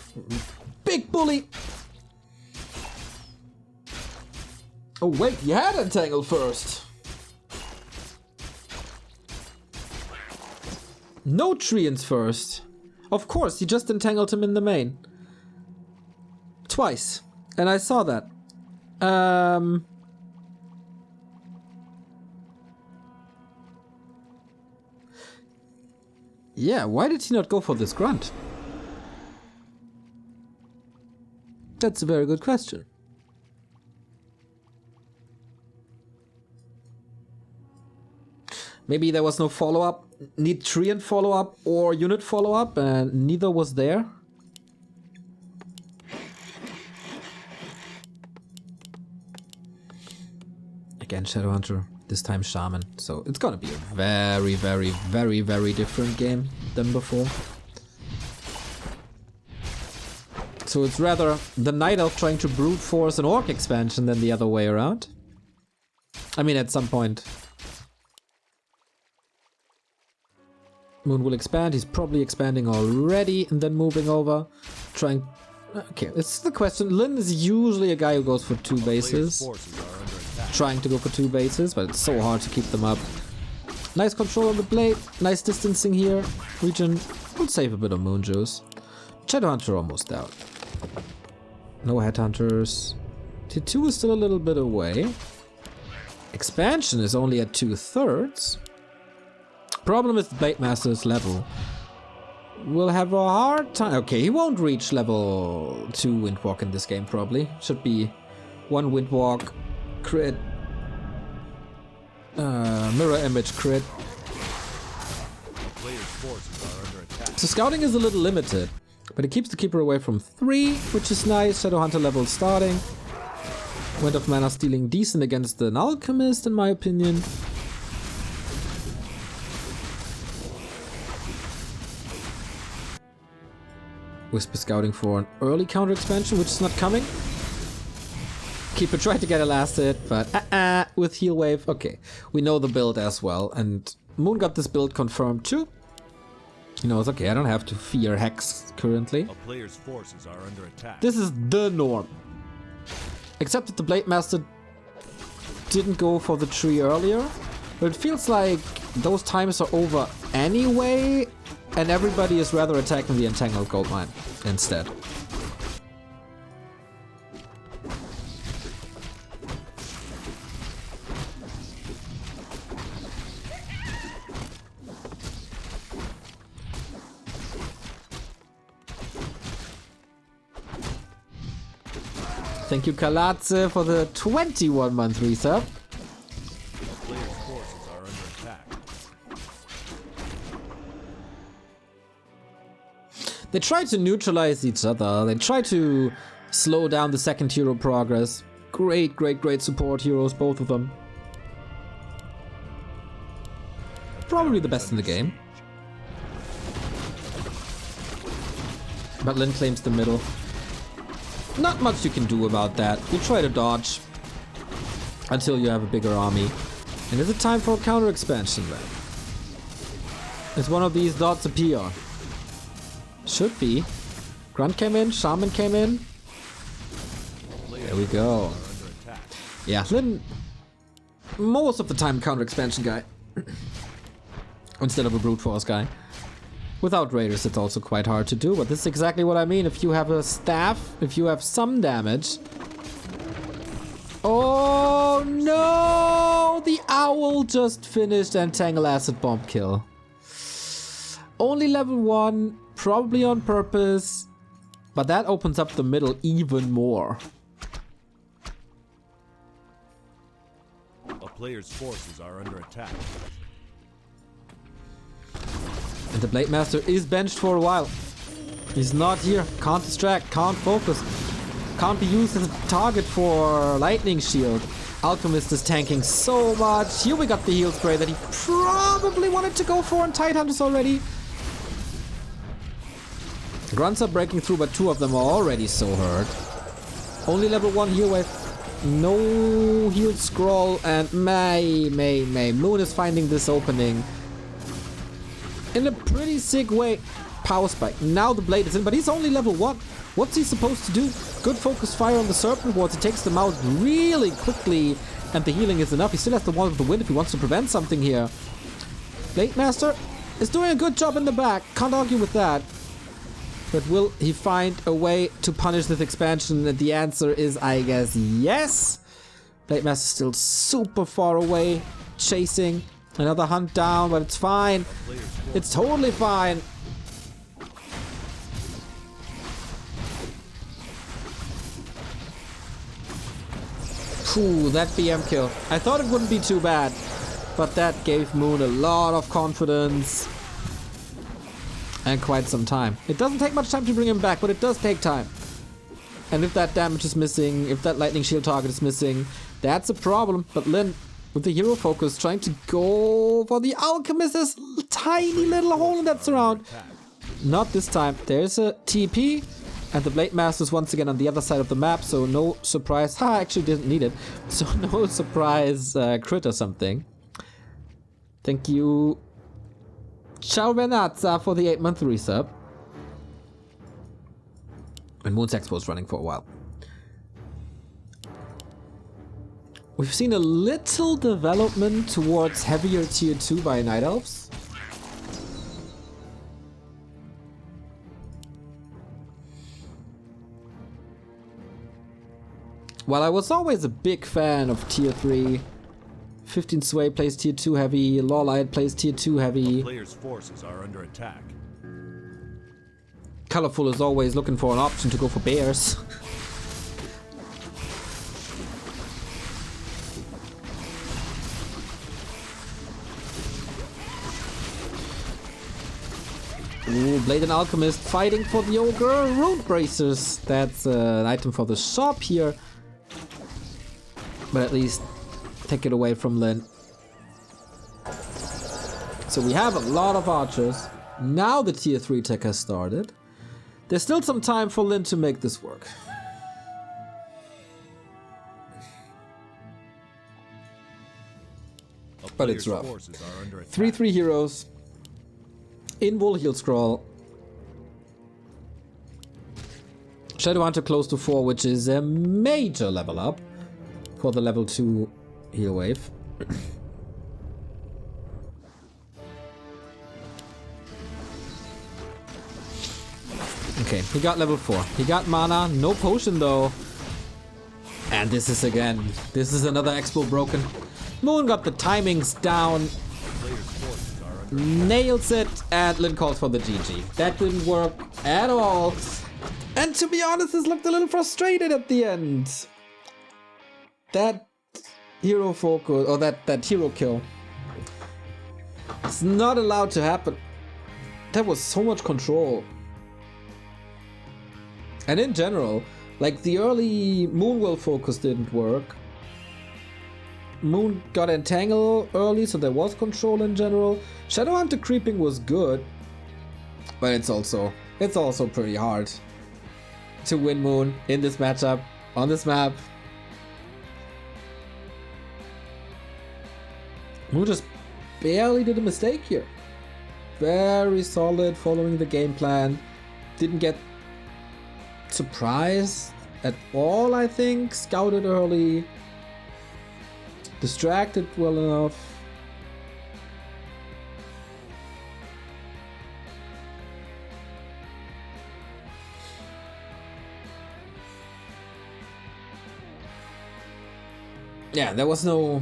big bully. Oh wait, he had Entangle first. No Treants first. Of course, he just entangled him in the main. Twice. And I saw that. Yeah, why did he not go for this grunt? That's a very good question. Maybe there was no follow-up. Need Treant follow-up or unit follow-up, and neither was there. Again, Shadowhunter, this time Shaman. So it's gonna be a very, very, very, very different game than before. So it's rather the Night Elf trying to brute force an Orc expansion than the other way around. I mean, at some point Moon will expand. He's probably expanding already and then moving over. Trying... Okay, this is the question. Lin is usually a guy who goes for 2 bases. Trying to go for 2 bases, but it's so hard to keep them up. Nice control on the blade. Nice distancing here. Region will save a bit of Moon Juice. Shadowhunter almost out. No Headhunters. T2 is still a little bit away. Expansion is only at 2/3. Problem is the Blade Master's level. We'll have a hard time. Okay, he won't reach level 2 Windwalk in this game probably. Should be 1 Windwalk, crit, mirror image crit. So scouting is a little limited, but it keeps the Keeper away from 3, which is nice. Shadowhunter level starting. Wind of Mana stealing decent against an Alchemist in my opinion. Whisper scouting for an early counter expansion, which is not coming. Keeper tried to get a last hit, but with heal wave. Okay, we know the build as well, and Moon got this build confirmed too. He knows, okay, I don't have to fear Hex currently. A player's forces are under attack. This is the norm. Except that the Blade Master didn't go for the tree earlier, but it feels like those times are over anyway. And everybody is rather attacking the Entangled Goldmine instead. Thank you, Kalatze, for the 21-month resub. They try to neutralize each other. They try to slow down the second hero progress. Great, great, great support heroes, both of them. Probably the best in the game. But Lin claims the middle. Not much you can do about that. You try to dodge until you have a bigger army. And is it time for a counter expansion then? Is one of these dots appear? Should be. Grunt came in, Shaman came in. There we go. Yeah, Lin, most of the time counter expansion guy. Instead of a brute force guy. Without raiders it's also quite hard to do, but this is exactly what I mean. If you have a staff, if you have some damage. Oh no! The owl just finished Entangle Acid Bomb kill. Only level 1. Probably on purpose, but that opens up the middle even more. A player's forces are under attack. And the Blade Master is benched for a while. He's not here, can't distract, can't focus, can't be used as a target for Lightning Shield. Alchemist is tanking so much. Here we got the heal spray that he probably wanted to go for on Tidehunters already. Grunts are breaking through, but 2 of them are already so hurt. Only level 1 heal wave. No heal scroll, and May. Moon is finding this opening in a pretty sick way. Power spike. Now the blade is in, but he's only level 1. What's he supposed to do? Good focus fire on the serpent wards. He takes them out really quickly, and the healing is enough. He still has the Wand of the Wind if he wants to prevent something here. Blade Master is doing a good job in the back. Can't argue with that. But will he find a way to punish this expansion? And the answer is, I guess, yes. Blade Master still super far away, chasing. Another hunt down, but it's fine. It's totally fine. Ooh, that BM kill. I thought it wouldn't be too bad, but that gave Moon a lot of confidence. And quite some time. It doesn't take much time to bring him back, but it does take time. And if that damage is missing, if that lightning shield target is missing, that's a problem. But Lin, with the hero focus, trying to go for the alchemist, there's a tiny little hole in that surround. Not this time. There's a TP, and the Blade Master is once again on the other side of the map, so no surprise. I actually didn't need it. So no surprise crit or something. Thank you, Ciao Renazza, for the 8-month resub. And Moon's Expo is running for a while. We've seen a little development towards heavier tier 2 by Night Elves. While I was always a big fan of tier 3, 15 Sway plays tier 2 heavy, Lawlight plays tier 2 heavy. Players' forces are under attack. Colorful is always looking for an option to go for bears. Ooh, Blade and Alchemist fighting for the Ogre. Road Bracers. That's an item for the shop here. But at least take it away from Lin. So we have a lot of archers. Now the tier 3 tech has started. There's still some time for Lin to make this work. But it's rough. 3-3 heroes. Invul heal scroll. Shadow Hunter close to 4, which is a major level up for the level 2 heal wave. Okay, he got level 4. He got mana, no potion though. And this is another expo broken. Moon got the timings down. Nails it, and Lin calls for the GG. That didn't work at all. And to be honest, this looked a little frustrated at the end. That hero focus, or that hero kill, it's not allowed to happen. That was so much control. And in general, like the early Moonwell focus didn't work. Moon got entangled early, so there was control in general. Shadowhunter creeping was good, but it's also pretty hard to win Moon in this matchup on this map. Moon just barely did a mistake here. Very solid, following the game plan. Didn't get surprised at all, I think. Scouted early. Distracted well enough. Yeah, there was no...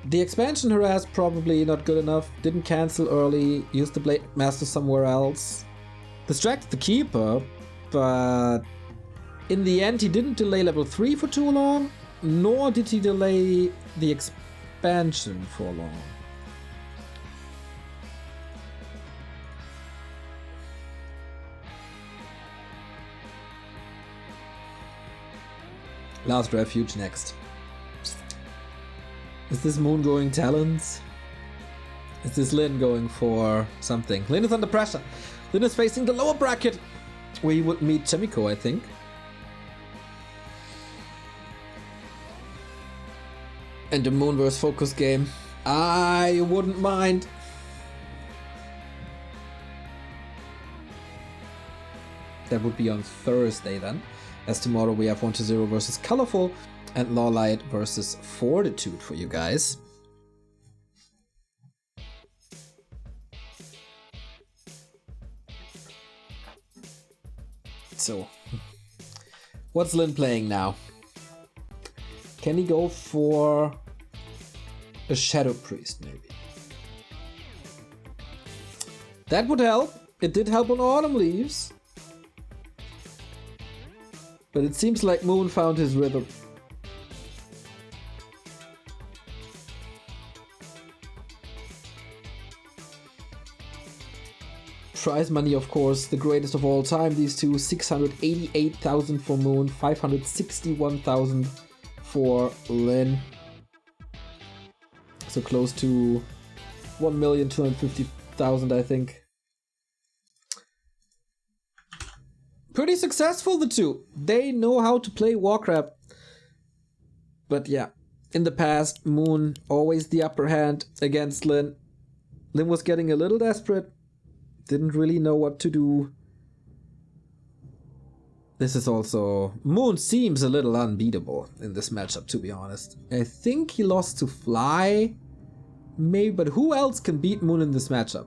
The expansion harass probably not good enough. Didn't cancel early. Used the Blade Master somewhere else. Distracted the Keeper, but in the end he didn't delay level 3 for too long, nor did he delay the expansion for long. Last Refuge next. Is this Moon going talents? Is this Lin going for something? Lin is under pressure. Lin is facing the lower bracket, where he would meet Chemico, I think. And the Moon vs. Focus game. I wouldn't mind. That would be on Thursday then. As tomorrow we have 1-0 versus Colorful and Lawlight versus Fortitude for you guys. So, what's Lin playing now? Can he go for a Shadow Priest maybe? That would help. It did help on Autumn Leaves. But it seems like Moon found his rhythm. Prize money, of course, the greatest of all time. These two, 688,000 for Moon, 561,000 for Lin. So close to 1,250,000, I think. Pretty successful, the two. They know how to play Warcraft. But yeah, in the past, Moon always the upper hand against Lin. Lin was getting a little desperate. Didn't really know what to do. This is also... Moon seems a little unbeatable in this matchup, to be honest. I think he lost to Fly. Maybe, but who else can beat Moon in this matchup?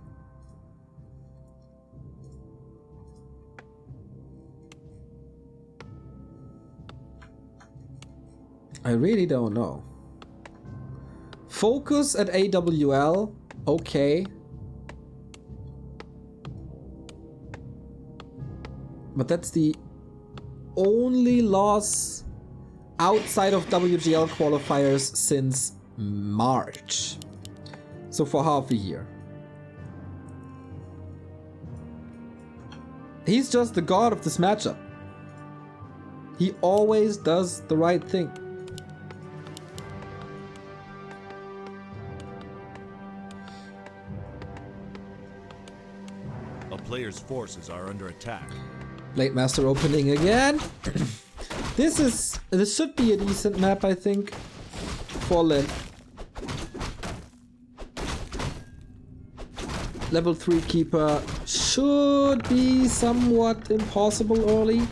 I really don't know. Focus at AWL. Okay. But that's the only loss outside of WGL qualifiers since March. So for half a year. He's just the god of this matchup. He always does the right thing. A player's forces are under attack. Blade Master opening again. This should be a decent map, I think, for Lin. Level 3 Keeper should be somewhat impossible early.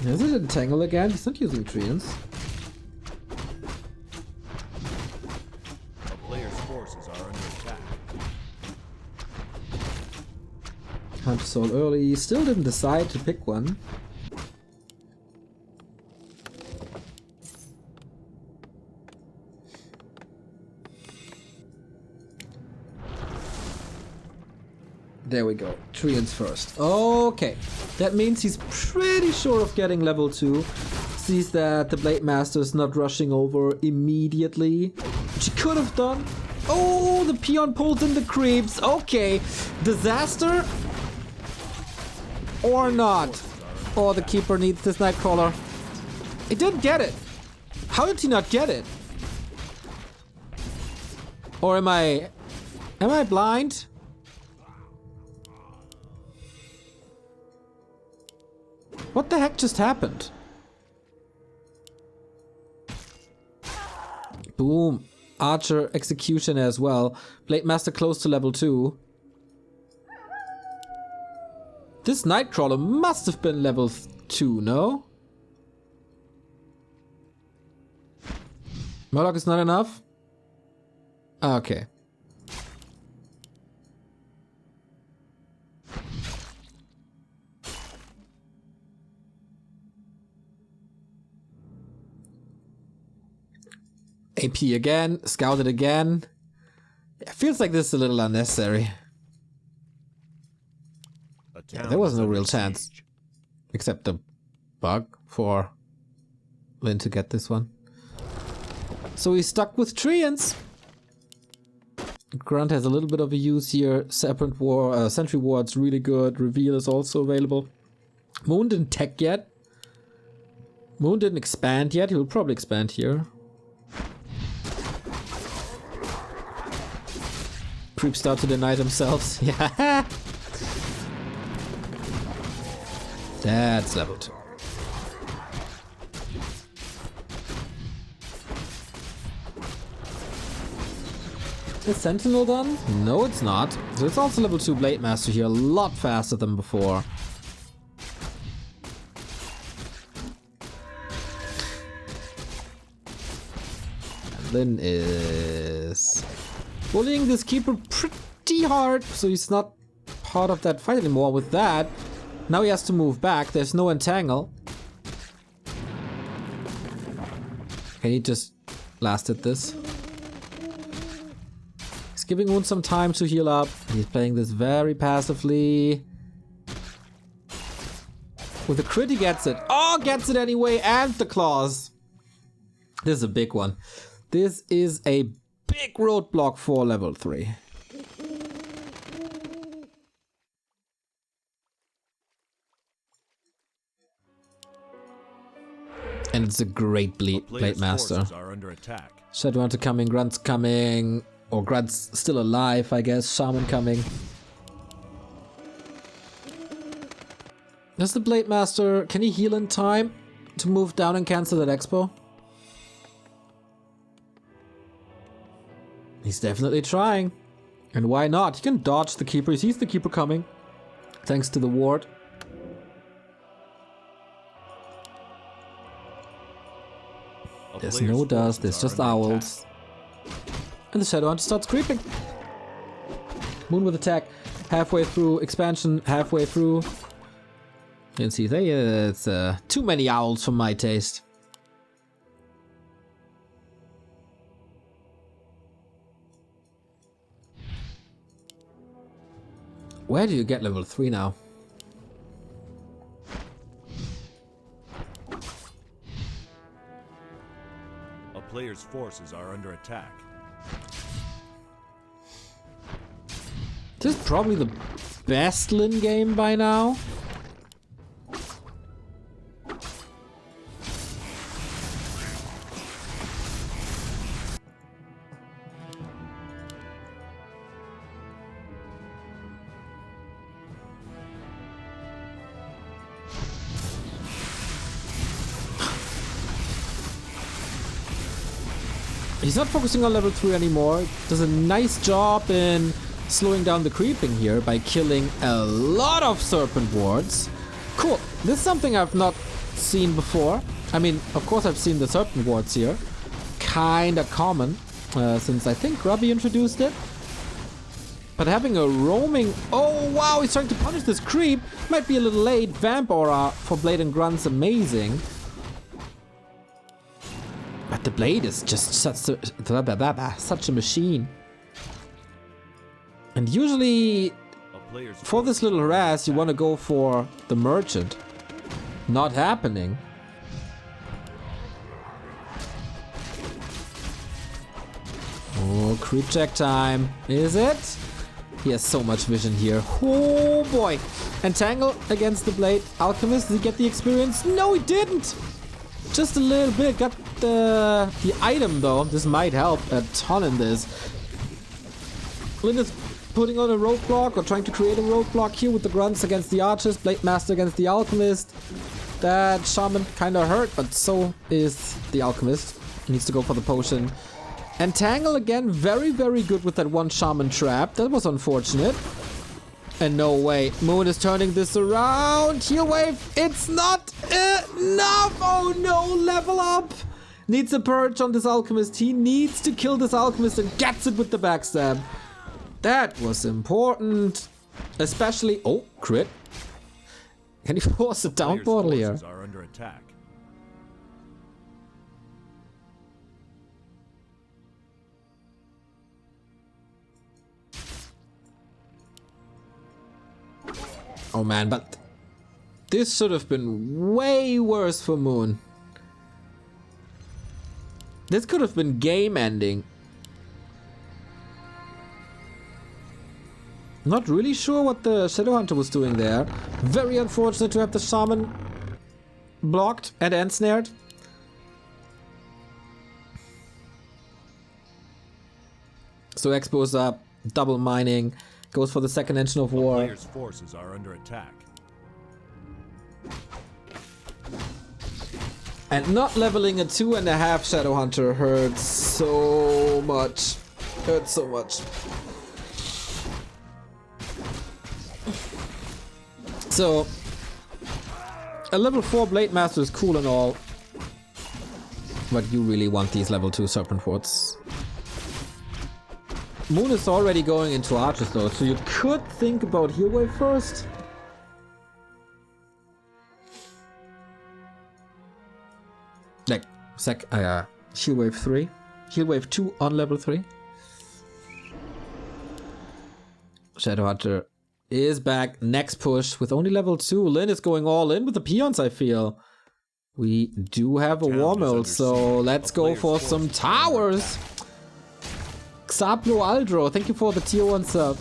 Is it Entangle again? He's not using Treants. Hunt Soul early, still didn't decide to pick one. There we go, Treants first. Okay, that means he's pretty sure of getting level 2. Sees that the Blade Master is not rushing over immediately, which he could have done. Oh, the peon pulls in the creeps. Okay, disaster. Or not. Oh, the Keeper needs this Nightcrawler. He didn't get it. How did he not get it? Or am I blind? What the heck just happened? Boom. Archer execution as well. Blade Master close to level 2. This Nightcrawler must have been level 2, no? Murloc is not enough? Okay. AP again, scouted again. It feels like this is a little unnecessary. Yeah, there was no real chance. Except the bug for Lin to get this one. So he's stuck with Treants. Grunt has a little bit of a use here. Serpent War, Sentry Ward's really good. Reveal is also available. Moon didn't tech yet. Moon didn't expand yet. He will probably expand here. Creeps start to deny themselves. Yeah. That's level 2. Is Sentinel done? No, it's not. So it's also level 2 Blade Master here, a lot faster than before. And Lin is bullying this keeper pretty hard, so he's not part of that fight anymore. With that, now he has to move back. There's no entangle. Can he just last at this? Giving Moon some time to heal up. He's playing this very passively. With a crit he gets it. Oh, gets it anyway, and the claws. This is a big one. This is a big roadblock for level 3. And it's a great Blade Master. Shadowhunter coming, Grunt's coming. Or Grunt's still alive, I guess. Shaman coming. Does the Blade Master... Can he heal in time to move down and cancel that expo? He's definitely trying. And why not? He can dodge the Keeper. He sees the Keeper coming. Thanks to the ward. There's no dust, there's just owls. And the Shadowhunter starts creeping. Moon with attack. Halfway through. Expansion. Halfway through. You can see there, it's too many owls for my taste. Where do you get level 3 now? A player's forces are under attack. This is probably the best Lin game by now. He's not focusing on level 3 anymore. Does a nice job in slowing down the creeping here by killing a lot of serpent wards. Cool. This is something I've not seen before. I mean, of course I've seen the serpent wards here. Kinda common, since I think Grubby introduced it. But having a roaming... Oh wow, he's trying to punish this creep. Might be a little late. Vamp Aura for Blade and Grunt's amazing. But the Blade is just such a machine. And usually, for this little harass, you want to go for the merchant. Not happening. Oh, creep check time. Is it? He has so much vision here. Oh boy. Entangle against the Blade. Alchemist, did he get the experience? No, he didn't. Just a little bit. Got the item though. This might help a ton in this. Lin is putting on a roadblock or trying to create a roadblock here with the Grunts against the Archers, Blade Master against the Alchemist. That Shaman kinda hurt, but so is the Alchemist. He needs to go for the potion. Entangle again, very, very good with that one Shaman trap. That was unfortunate. And no way, Moon is turning this around. Heal wave, it's not enough. Oh no, level up. Needs a purge on this Alchemist. He needs to kill this Alchemist and gets it with the backstab. That was important. Especially... Oh, crit. Can he force a down portal here? Are under attack. Oh man, but this should have been way worse for Moon. This could have been game ending. Not really sure what the Shadowhunter was doing there. Very unfortunate to have the Shaman blocked and ensnared. So Expo's up, double mining, goes for the second engine of war. Players' forces are under attack. And not leveling a 2.5 Shadowhunter hurts so much. Hurts so much. So, a level 4 Blade Master is cool and all. But you really want these level 2 Serpent Wards. Moon is already going into archers though, so you could think about Heal Wave first. Like, Heal Wave 3. Heal Wave 2 on level 3. Shadowhunter is back. Next push with only level 2. Lin is going all in with the peons, I feel. We do have a war mill, so let's go for some towers. Xaplo Aldro, thank you for the tier 1 sub.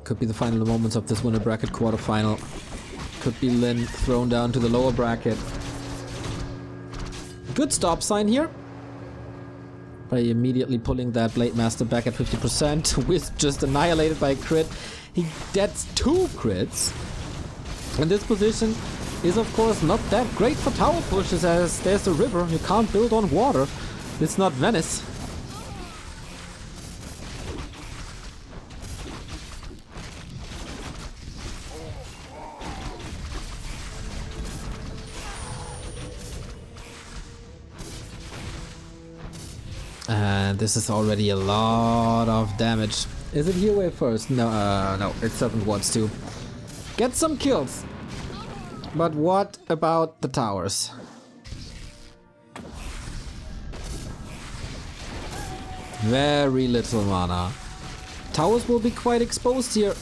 Could be the final moments of this Winnerbracket Quarterfinal. Could be Lin thrown down to the lower bracket. Good stop sign here. By immediately pulling that Blade Master back at 50%. Wisp just annihilated by a crit. That's 2 crits. And this position is of course not that great for tower pushes, as there's a river. You can't build on water. It's not Venice. And this is already a lot of damage. Is it Heal Wave first? No, no, it certainly wants to. Get some kills. But what about the towers? Very little mana. Towers will be quite exposed here.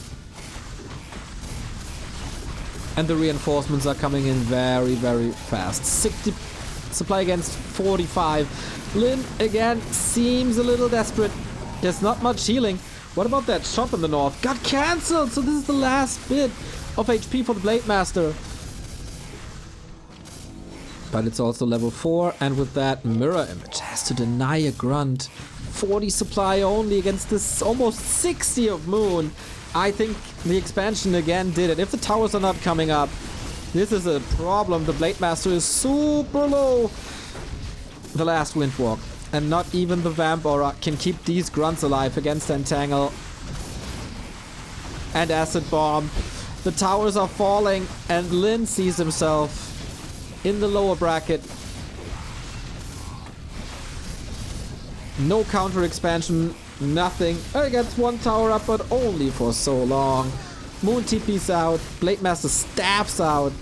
And the reinforcements are coming in very, very fast. 60 supply against 45. Lin again seems a little desperate. There's not much healing. What about that shot in the north? Got cancelled! So this is the last bit of HP for the Blade Master. But it's also level 4, and with that mirror image has to deny a grunt. 40 supply only against this almost 60 of Moon. I think the expansion again did it. If the towers are not coming up, this is a problem. The Blade Master is super low. The last Windwalk, and not even the Vamp Aura can keep these grunts alive against Entangle and Acid Bomb. The towers are falling, and Lin sees himself in the lower bracket. No counter expansion, nothing. He gets 1 tower up, but only for so long. Moon TP's out, Blade Master stabs out.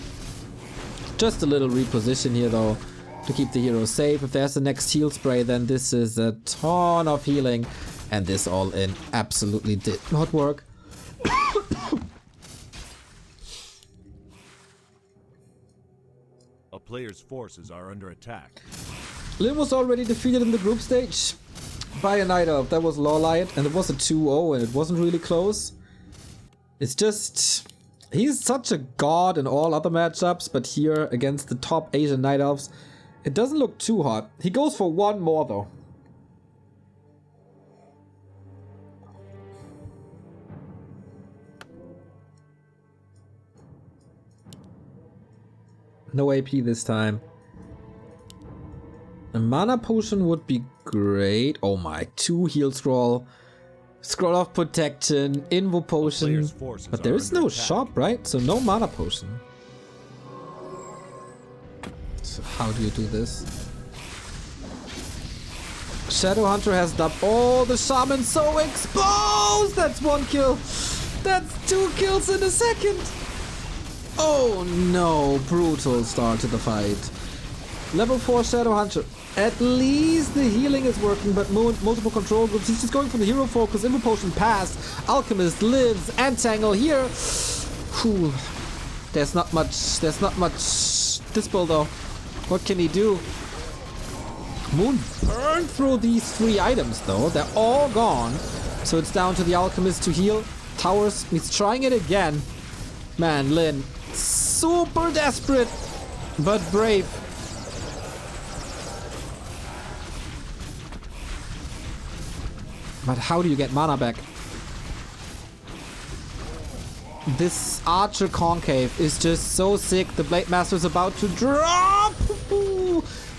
Just a little reposition here though, to keep the hero safe. If there's the next heal spray, then this is a ton of healing. And this all in absolutely did not work. A player's forces are under attack. Lin was already defeated in the group stage by a Night Elf. That was Lawlight, and it was a 2-0, and it wasn't really close. It's just... he's such a god in all other matchups, but here against the top Asian Night Elves, it doesn't look too hot. He goes for 1 more though. No AP this time. A mana potion would be great. Oh my, 2 heal scroll. Scroll of protection, invo potion. But there is no shop, right? So no mana potion. So how do you do this? Shadowhunter has dubbed all the shamans so exposed! That's 1 kill. That's 2 kills in a second. Oh no, brutal start to the fight. Level 4 Shadowhunter. At least the healing is working, but multiple control groups. He's just going for the hero focus. Invo potion passed. Alchemist lives. Entangle here. Whew. There's not much dispel though. What can he do? Moon burned through these 3 items though. They're all gone. So it's down to the Alchemist to heal. Towers, he's trying it again. Man, Lin, super desperate, but brave. But how do you get mana back? This Archer Concave is just so sick. The Blade Master is about to drop.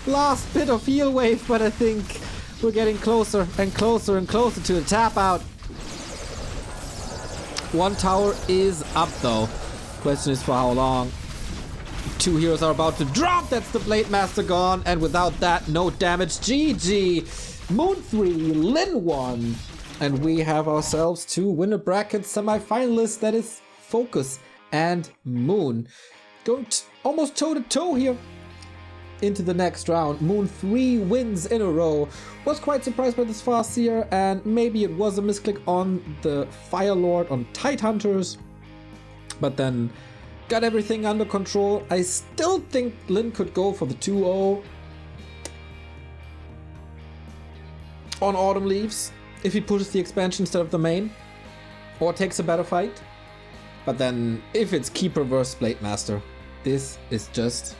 Last bit of heal wave, but I think we're getting closer and closer and closer to the tap out. One tower is up though. Question is for how long. Two heroes are about to drop. That's the Blade Master gone. And without that, no damage. GG. Moon 3, Lin 1. And we have ourselves two winner bracket semi-finalists. That is Focus and Moon. Going almost toe-to-toe here into the next round. Moon 3 wins in a row. Was quite surprised by this Farseer, and maybe it was a misclick on the Fire Lord on Tidehunters, but then got everything under control. I still think Lin could go for the 2-0 on Autumn Leaves if he pushes the expansion instead of the main, or takes a better fight. But then if it's Keeper versus Blade Master, this is just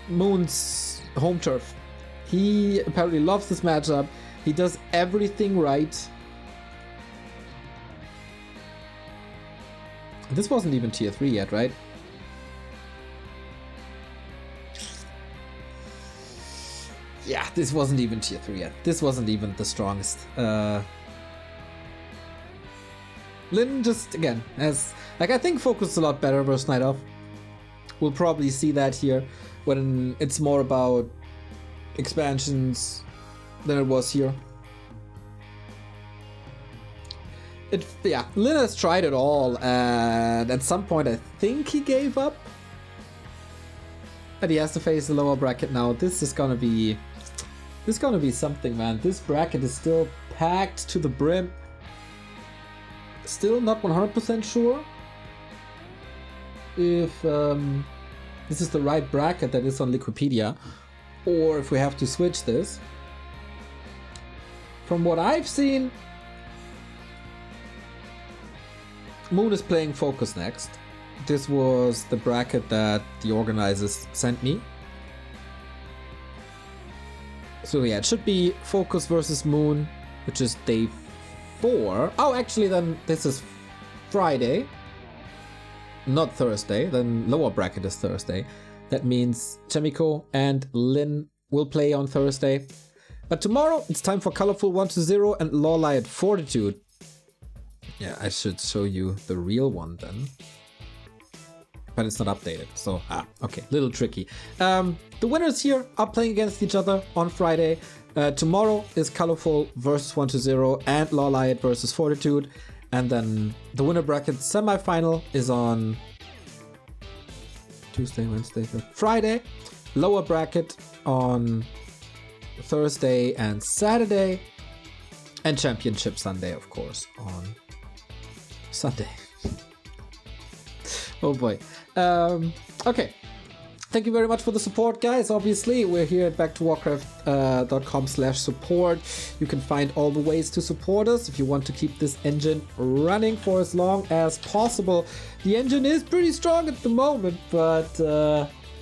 Moon's home turf. He apparently loves this matchup. He does everything right. This wasn't even tier 3 yet, right? Yeah, this wasn't even tier 3 yet. This wasn't even the strongest. Lin just, again, has, like, I think focused a lot better versus Night Off. We'll probably see that here when it's more about expansions than it was here. Yeah, Lin has tried it all, and at some point I think he gave up. But he has to face the lower bracket now. This is gonna be something, man. This bracket is still packed to the brim. Still not 100% sure if this is the right bracket that is on Liquipedia, or if we have to switch this. From what I've seen, Moon is playing Focus next. This was the bracket that the organizers sent me. So yeah, it should be Focus versus Moon, which is day 4. Oh, actually then this is Friday, not Thursday. Then lower bracket is Thursday. That means Chemico and Lin will play on Thursday. But tomorrow it's time for Colorful 1-0 and Lawlight Fortitude. Yeah, I should show you the real one then. But it's not updated, so okay, little tricky. The winners here are playing against each other on Friday. Tomorrow is Colorful versus 1-0 and Lawlight versus Fortitude. And then the winner bracket semi-final is on Tuesday, Wednesday, Friday. Lower bracket on Thursday and Saturday. And Championship Sunday, of course, on Sunday. Oh boy. Okay. Thank you very much for the support, guys. Obviously, we're here at backtowarcraft.com/support. You can find all the ways to support us if you want to keep this engine running for as long as possible. The engine is pretty strong at the moment, but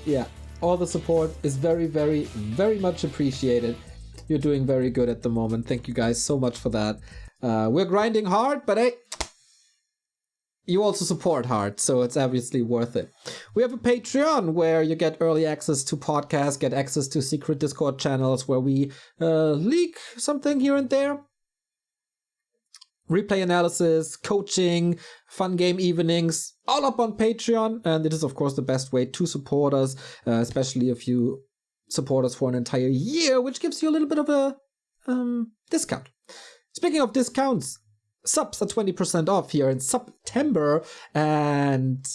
yeah, all the support is very, very, very much appreciated. You're doing very good at the moment. Thank you guys so much for that. We're grinding hard, but hey, you also support hard, so it's obviously worth it. We have a Patreon where you get early access to podcasts, get access to secret Discord channels where we leak something here and there. Replay analysis, coaching, fun game evenings, all up on Patreon. And it is, of course, the best way to support us, especially if you support us for an entire year, which gives you a little bit of a discount. Speaking of discounts, subs are 20% off here in September, and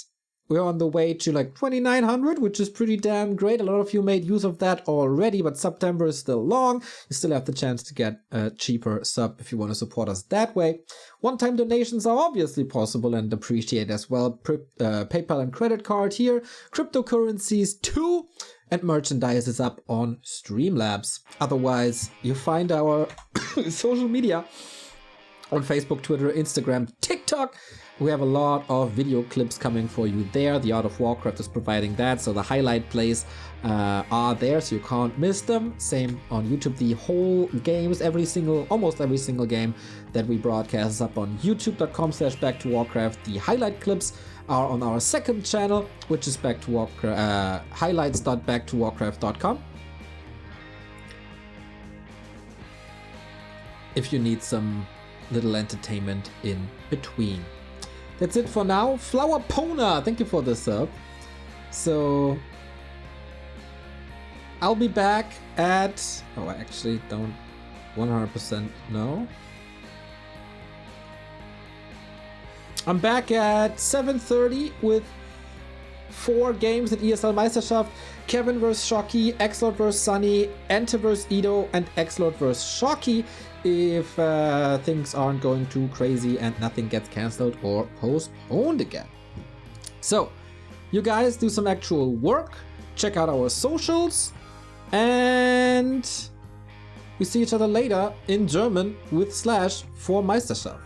we're on the way to like 2,900, which is pretty damn great. A lot of you made use of that already, but September is still long. You still have the chance to get a cheaper sub if you want to support us that way. One-time donations are obviously possible and appreciated as well. PayPal and credit card here. Cryptocurrencies too. and merchandise is up on Streamlabs. Otherwise, you find our social media on Facebook, Twitter, Instagram, TikTok. We have a lot of video clips coming for you there. The Art of Warcraft is providing that, so the highlight plays are there, so you can't miss them. Same on YouTube. The whole games, almost every single game that we broadcast is up on youtube.com/back2warcraft. The highlight clips are on our second channel, which is Back to Warcraft, highlights.back2warcraft.com. If you need some little entertainment in between. That's it for now. Flower Pona, thank you for the sub. So I'll be back at, I actually don't 100% know. I'm back at 7:30 with 4 games at ESL Meisterschaft. Kevin vs Shocky, Xlord vs Sunny, Ente vs Ido, and Xlord vs Shocky, if things aren't going too crazy and nothing gets cancelled or postponed again. So, you guys do some actual work, check out our socials, and we see each other later in German with / for Meisterschaft.